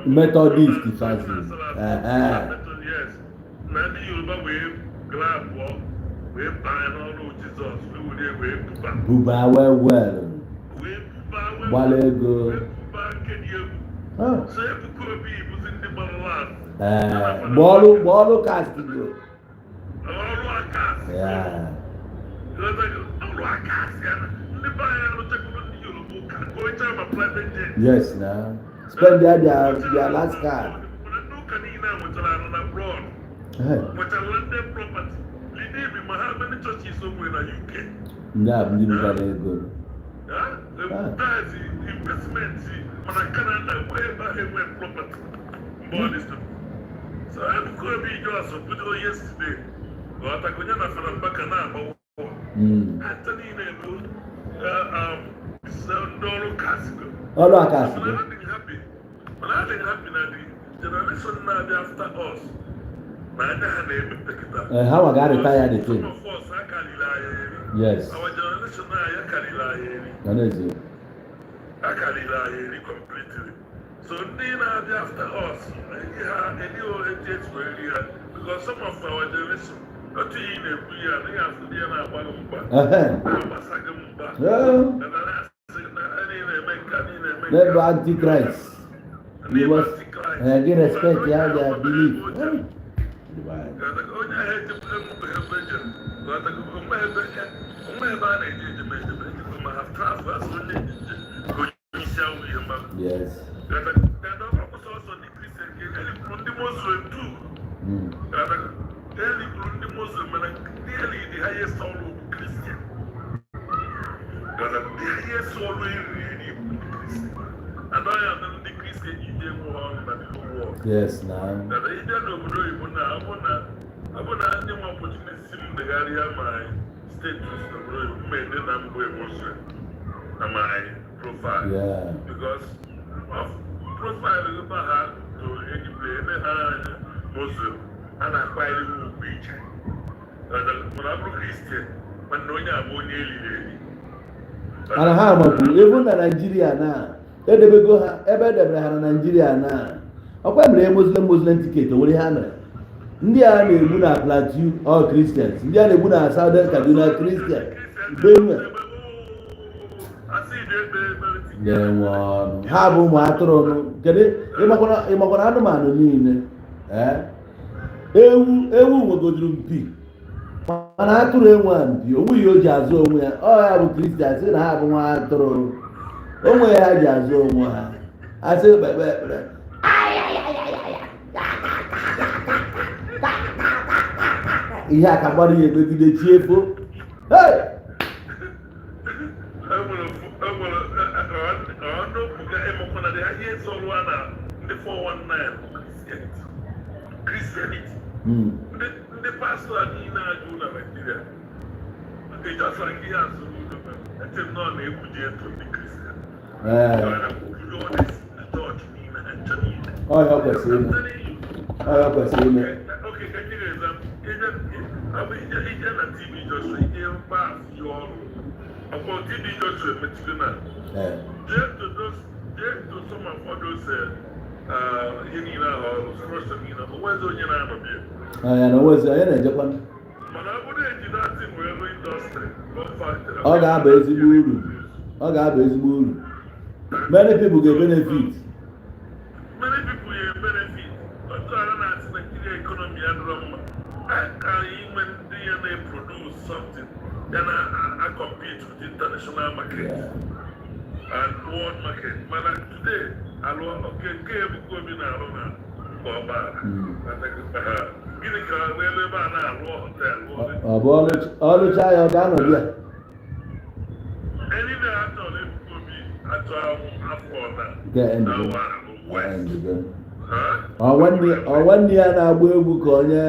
Methodist, yes. Now the Yoruba way glad war, we're buying all those Jesus. We will be way Buba well. Wale go. So every people was in the land. Bolo casting. Yeah. Yes, now. Spend their last card. Yeah, I'm going good. That's investment. When I Canada, wherever he went property. So I'm going to be yours. So put it yesterday. But I'm going to have a back and now. Anthony, Doro Casco. All I'm not happy. But I think happy that the generation now after us. How I got retired the thing. Some of us are Kalila. Yes. Our generation now are Kalila. That is it. Kalila completely. So they now after us. Any old age where because some of our generation. Not in a year, they have to be a Bagumba. Let Antichrist. You must give respect, you have their belief. have traveled as only yes. That was also the Christian, the Muslim too. The Muslim, nearly the highest soul of Christian. The highest soul really Christian. And I am the Christian in the world than the world. Yes, now. That I don't know, I want to have the opportunity in the area my status, made the number of Muslim and my profile. Yeah. Because of profile is about to any Muslim and acquire a preacher. When I'm a Christian, when no one nearly. And how much even in Nigeria now? Ebe go ha ebe debre ha na Nigeria na. Okwa mere Muslim ticket o wori ha na. Ndị a na-egbu na Plateau all Christians. Ndị a na-egbu na Southern Kaduna Christian. Benue. Ha bụ ụmụ atụrụ nụ. Kedu ịmakwana anụmanụ niile? Ewu nwegoduru mpi. Mana atụrụ enwe mpi, onwe ya o ji azụ onwe ya. Ọ ya bụ Christian sị na ha bụ nwa atụrụ. Onwe ya ji azụ onwe ha. Asị kpekpe ekpere. Ihe a ka gbara ya egbegide chi efo. Hey! The pastor in Nigeria, they just like he has until now they would get to the Christian. Oh, help us, amen. Oh, help us, amen. Okay, can you give them? I mean, TV just pass your about TV just just to some of those ọ ga-aba ezigbo uru. Many people get benefit. Many people get benefit. But I don't know the economy and even they produce something, then I compete with international market and world market. But today, I want nwanne ya na-agba egwu ka onye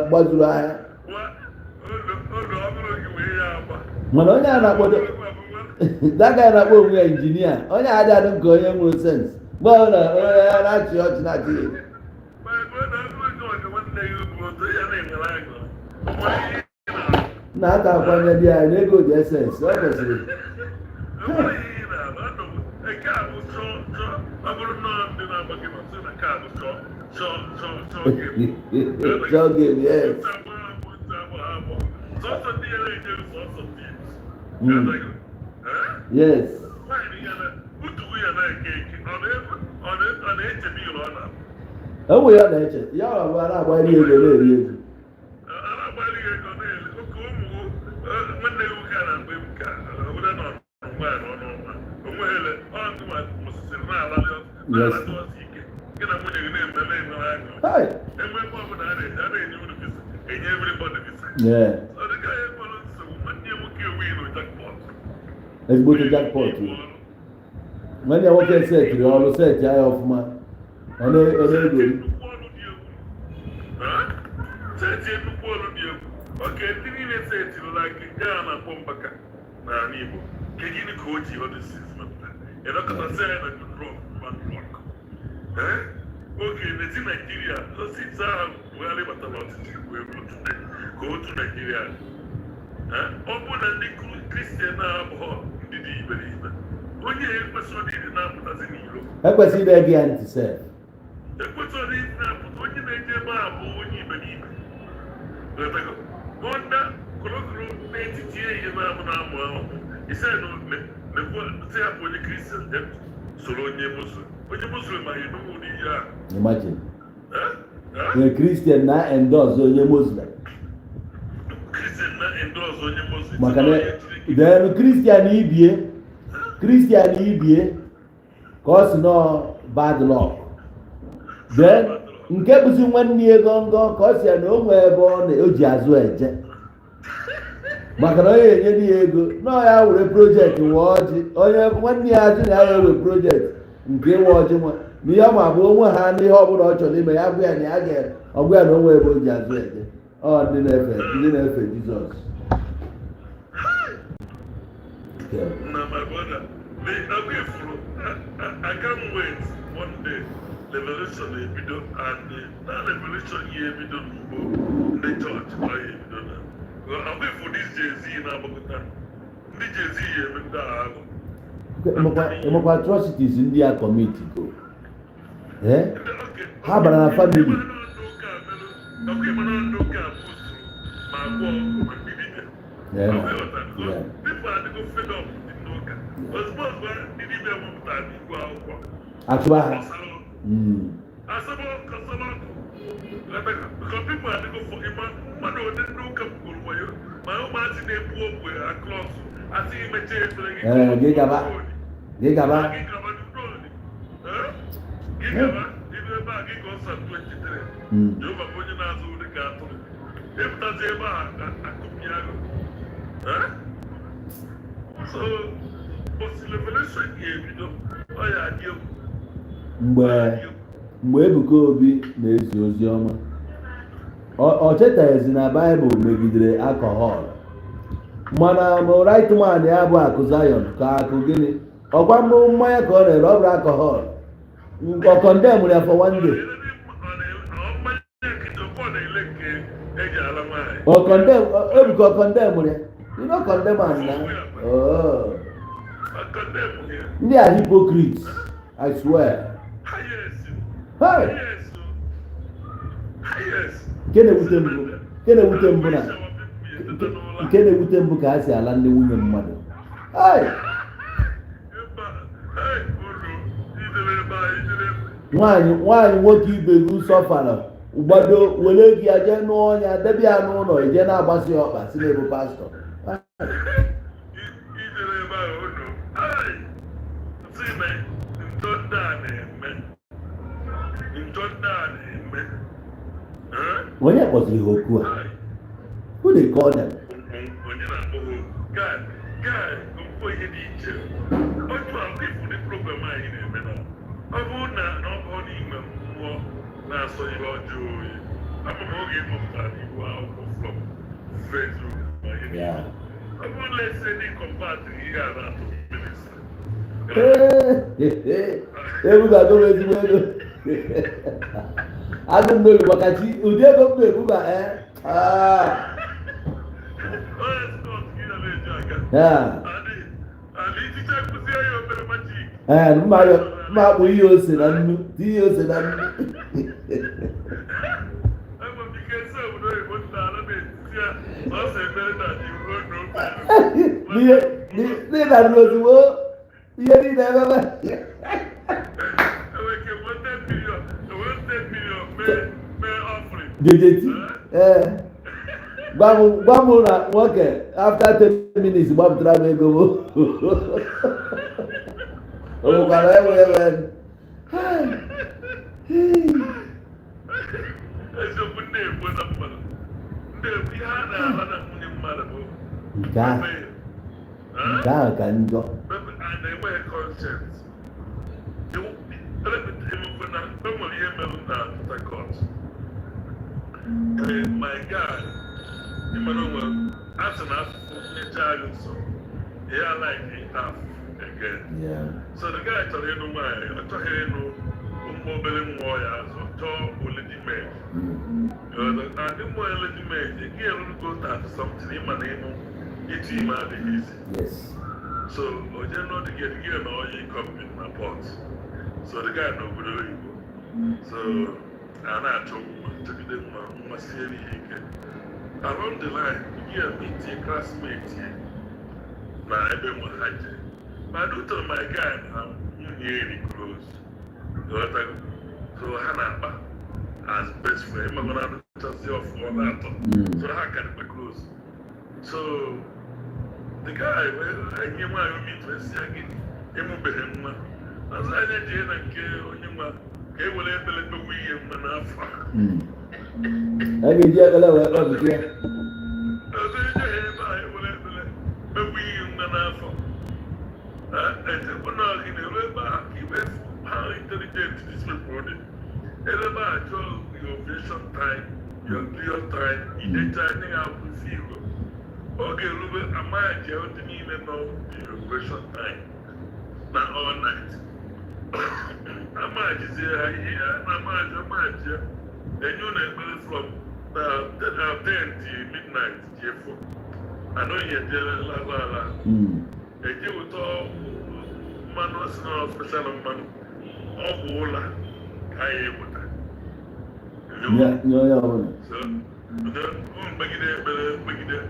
gbazuru ahịa. Mana onye a na-akpọdo that guy na-akpọ onwe ya injinia, onye adịghị nke onye nwere sense. Gbaa na onye ya na-achị ọchị na-achị. Na-ata akwanye dị anyị n'ego dị essence, ọ kwesịrị. Short game, yes. Yes. Oh, we are nature. You are one of our area. Yes. Hi. Yeah. Let's go to jackpot. When you walk and say, you always say, I of my. And then okay, didn't even say it like Ghana Pompaka. Nanibo. Can you coach you on the system? And I can say that you drop one block. Okay, the Nigeria, let's see, we are about to today. Go to Nigeria. Open and the Christian did he believe? When you have persuaded enough as an hero. I was in there again to say. The question is now, when you make a bar, when you believe. Wanda, Colocro, Native, he said, the say for the Christian, Solonia Muslim. When you Muslim, you know who they are. Imagine. The Christian now endorse your Muslim. Christian now maka na then Christian ibie ka ọ si nọ bad luck then nke bụzi nwanne ya gongo ka ọ si ya na o nwee ebe o ji azụ eje maka na onye enye ya ego na ya were projekti nwe ọjị onye nwanne ya azụ na ya ewe projekti nke ịwe ọjị nwa na ihe ma bụ onwe ha n'ihe ọbụla ọ chọrọ ime ya bụ ya na ya ọgwụ ya na onwe ebe o ji azụ eje ọ ndị na-efe Jizọs. Now, my brother, I can't wait one day. Revelation video and that revelation here video in the church. I'm waiting for this Jay-Z now, but this Jay-Z here with the atrocities in their committee go. How about our family? Yeah. People are going fed up with Noka. But suppose when did you ever move that you go out? Actually, because people are going for him, man, they don't come for you. My own man, they poor with a cloth. I see him a chair for the Gigaba. Gigaba, even if I get on some 23. You have a point in us who the cattle. If that's ever, I could be out. So, what's the revelation here? Mgbe Ebuka Obi na-ezi ozi ọma ọ chetaghịzi na Baịbụl megidere alcohol mana right man ya bụ akụ Zion ka akụ gịnị ọgwa mbụ mmanya ka ọ na-ere ọ bụrụ alcohol ọ condemn ya for one day Ebuka condemn ya you know condemn am na ndị a hypocrites I swear. Hey. Kene wute mbụ ka ha si ala ndị nwunye mmadụ. Hey. Nwaanyị nwoke ibe gị sọfara ụgbado were gị aje n'ọnya debe ya n'ụlọ ije na-agbasi ọkpa si n'ebe pastọ. Onye kpọsiri ha okwu a? Who they call them? Yeah. I don't know what I see. You dare go play Buba, eh? Yeah. And my we use it and use it and Bamu na okay. After 10 minutes, Bob travel go. Oh, well. Can go. My God, Emmanuel, as an child, so yeah, like half again. Yeah. So the guy told him, "No, I told him no, mobile warriors, or tall legitimate. And the more legitimate, the gear will go to something in my name, it's him at the easy. Yes. So, I didn't know to get the gear now, you come in my pots. So the guy no good. So, and I told him to get them my series. Along the line, you meet a classmate here. Now, everyone had it. But I do tell my guy, I'm really close. So, Hannah, as best friend, I'm going to just say off for that. So, how can we close? So the guy, I came out of me to say again, Emuberema. As I did, and Kayama, Kay will have the William and Alpha. I can get a level of the year. I will have the William and Alpha. And the one in a river, he was how intelligent this reported. Eleva told your vision time, your clear time, in the time out with you. Okay, Ruben, am I didn't even know the operation time? Not all night. Am I just here? Am I just then you know from 10 to midnight, Jeffo. I know you're telling La. And you would all man was not special man. All Wola, I am. No. So, make it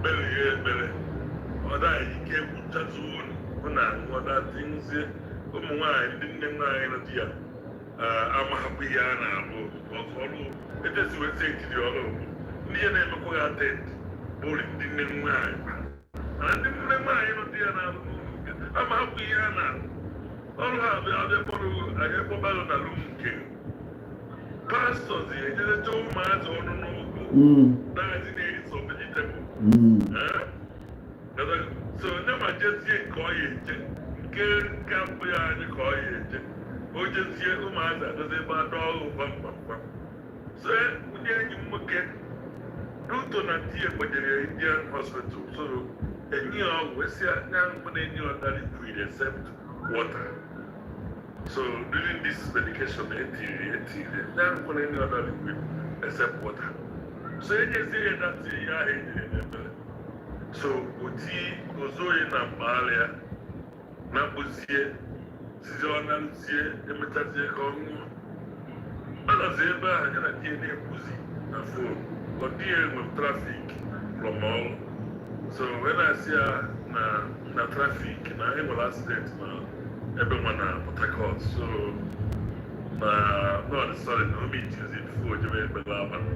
better. Or that he came to Tazoon, when that things, why didn't know. I'm happy, Anna, it is what say to the other. Near never go out dead, bullying didn't mind. And I didn't mind, dear. I'm happy, Anna. All have the other bottle, I have a bottle of the room king. Pastors, they told my own, that's in the so vegetable. So never just yet call you, can't be a call you. Oh, just yet, who might have a bad dog. So, when you get Ruto na dear for the Indian hospital, so, and you always say, now when you are not liquid except water. So, during this medication, now when you are not liquid except water. So, you just say that's the year. So, Uti, Ozoe, Namalia, Nabuzie, Zizona, Emetazie, I say, I'm going to get a pussy for dealing with traffic from all. So when I see na traffic, na able accident, everyone protocol. So no, sorry, no meetings in food, you may be laughing.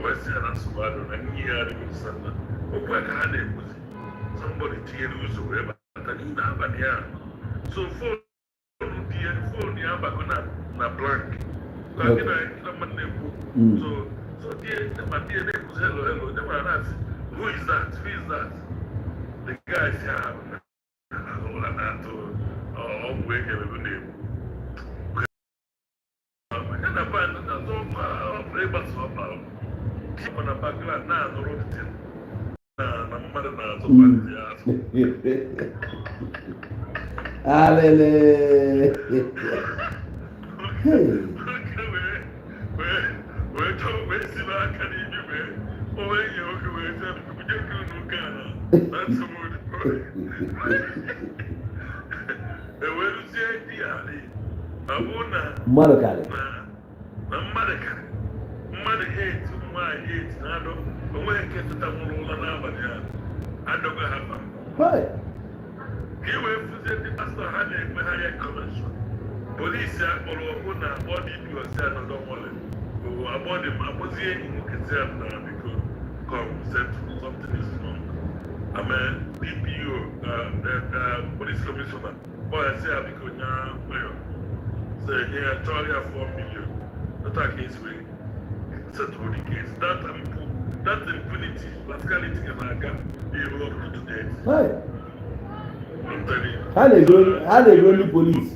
Western and Subaru, and here in the Sunday. Oh, where can I pussy? Somebody tear loose or whatever, and so for the Abacona, na blank. So dear, hello, never ask, who is that? The guy said, oh, wake every name. And I find that that's all labor so about. Keep on a background now, the road to I'm mother now, we're talking about Canadian, or when you're that's the word. The word is the idea. I want Maracale. Mother hates my hate. I don't know where I get to Tamula. I don't have them. Right. He went to the pastor had a higher commission. Police are all over body to a certain one. About him, I was here in Kazam now because something is wrong. I'm a DPO, the police commissioner. Boy, I say because now, say here, Charlie 4 million. That case way. Settle the case. That impunity, rascality, and I got you up to today. Right. I'm telling you. How they go to police?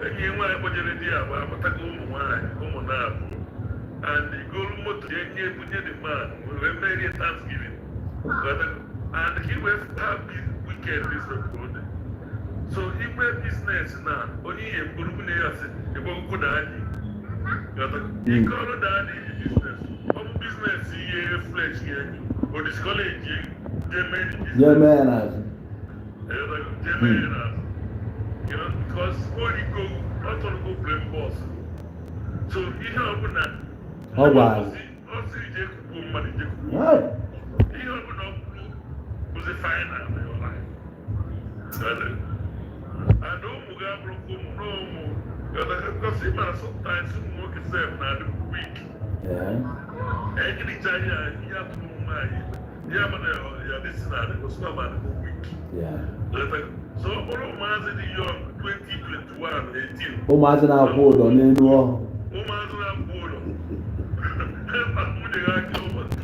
Any one budget idea, but I'm taking one now. And the goal to the man will very Thanksgiving. And he will have this weekend this road. So he made business now. Only a good he won't go down. He called daddy business. Some business here, flesh here, or this college, you know, because when you go, not only go blame boss. So you know that. Oh wow. Also, you take money. Right. You know, was a final in your life. I don't know because sometimes you work yourself now the week. Yeah. Any time you have to Yeah, but you're listening. It was not about the week. Yeah. So, all Mazi the young 2021, 18. O Mazi na hold on in war. O Mazi na hold on. I'm going to go over to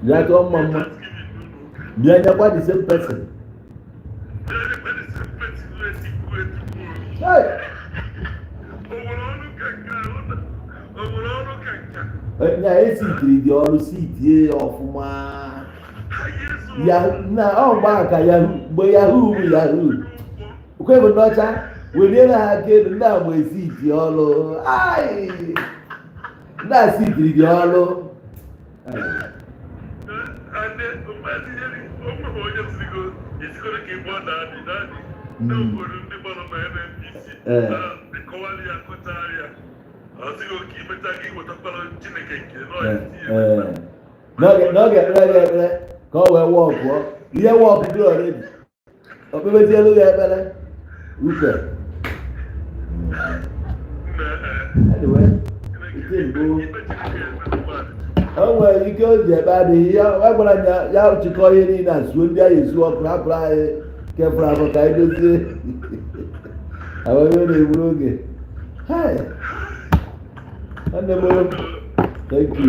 that one mama. Me and your the same person. Hey. Yeah, it's the all seat of my. Yeah, now back Yahoo. Okay, but not we didn't have get now we see the all. Aye. That's it, the all. And then, it's going to keep on that. No, for the NPC. The Koalia Kotaria. I think we'll keep attacking with a fellow Chineke. No, get go and walk. You walk do already. Open the yellow better. Okay. Anyway, oh well, you go there, buddy. I'm going to call you in as soon as you walk up. Careful about I do say. I will really it. Hi. Thank you.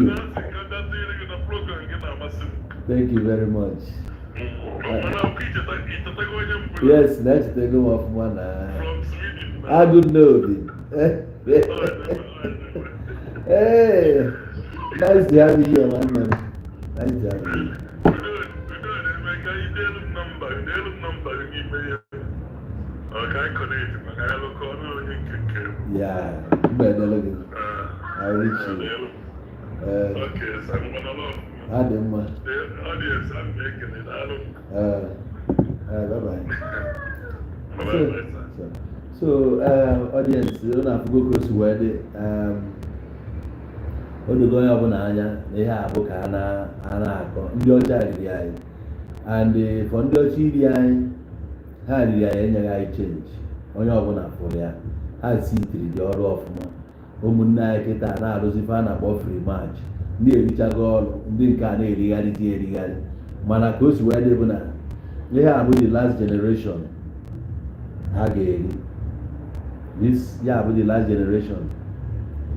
Thank you very much. Yes, next they go off one. I don't know. Hey, nice to have you here, man. Nice to have you. Yeah, better looking. I reach you. Okay, so I'm gonna love. I didn't want. The audience, I'm making it. Bye-bye. So, audience, you don't have to go to where the what the going on anya, they have book ana your child and from the CDI, how did I change? On your own for there, I see the order of my Omunai Ketana, Rosifana, about free match. Near Richagol, Dinka, reality, Manacos, where they were. They have with the last generation. Again, this, yeah, with the last generation.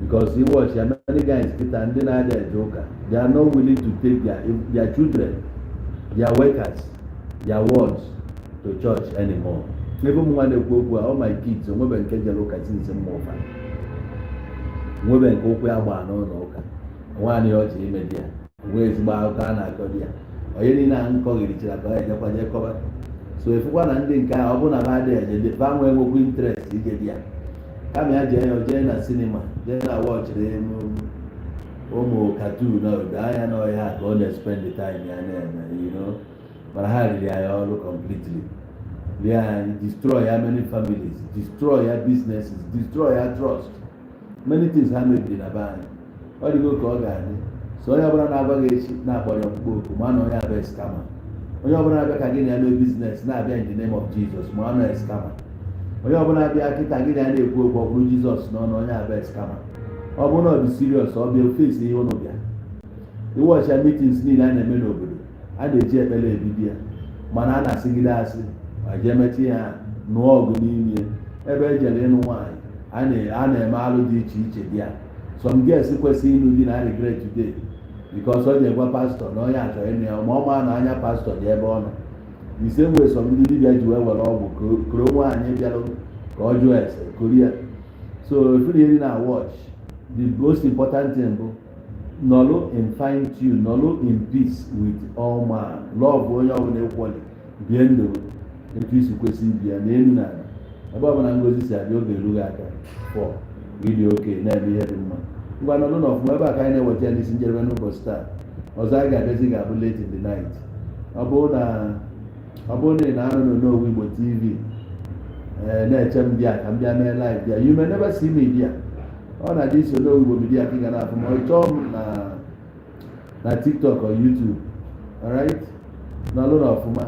Because you watch, many guys and deny their joker. They are not willing to take their children, their workers, their words to church anymore. Even when they go, all my kids, so maybe can get look at some more fun. Maybe go where one or one year to media. Where's Balkan, Kodia? Or any non cognitive cover. So if one and think I open about there, the family will interest in the come here, Jane, cinema. Then I watch the cartoon. No, I know I had to spend the time, you know. But hardly I all completely. Yeah, destroy how many families, destroy your businesses, destroy your trust. Many things happen in a band. What do you go call that? So you have an average now for your book, man or your best scammer. When you have a business, now in the name of Jesus, man or a scammer. When you have a again, they go for Jesus, no, your best scammer. Or one of be serious or be facing you. You watch your meetings need and a minute, and the jet video. Manana sing it. Ajemeti ha no ogu n'ime ebe ejele no wine ana emalu dị iche dia some girls kwesị ilu di na regret today because ọ dị pastor na onye achọ enu ya ma ọ ma na anya pastor dị ebe ọ nọ the same way some ndị dibịa ji wee were ọgwụ koro nwaanyị bịara ka ọ jụọ ese koria so if you na watch the most important thing bụ nọlụ in fine tune nọlụ in peace with all man love onye ọbụla ekwọli bie ndụ etu isi kwesị ibia n'elu na ebe ọ bụla ngozi si abịa oge erughị aka fọ ịdị oke na-eme ihe dị mma ngwa nọdụ n'ọfụma ebe a ka anyị na-eweta n'isi njedebe n'ụbọchị taa ọzọ anyị ga-abịazi ga-abụ late in the night ọ bụrụ na ị na-anọ n'Owu Igbo TV na-eche m bịa ka m bịa mee live bịa you may never see me bịa ọ na-adị iso n'Owu Igbo media ka ị ga na-afụ ma ọ chọọ m na TikTok or YouTube alright nọdụ n'ọfụma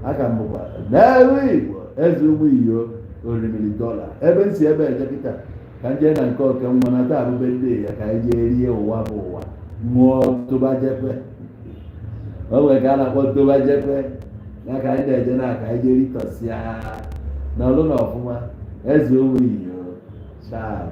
aka m bụkwa n'Owu Igbo eze ụmụ iyo $1 million ebe nsi ebe eje kịta ka nje na nke ọka nwa na taa abụbe ndị ya ka anyị jee rie ụwa bụ ụwa ṅụọ tụba jekwe o nwere ka a na-akpọ tụba jekwe ya ka anyị na-eje na ka anyị jee ritọsịa na ọlụ na ọfụma eze onwe iyo shaa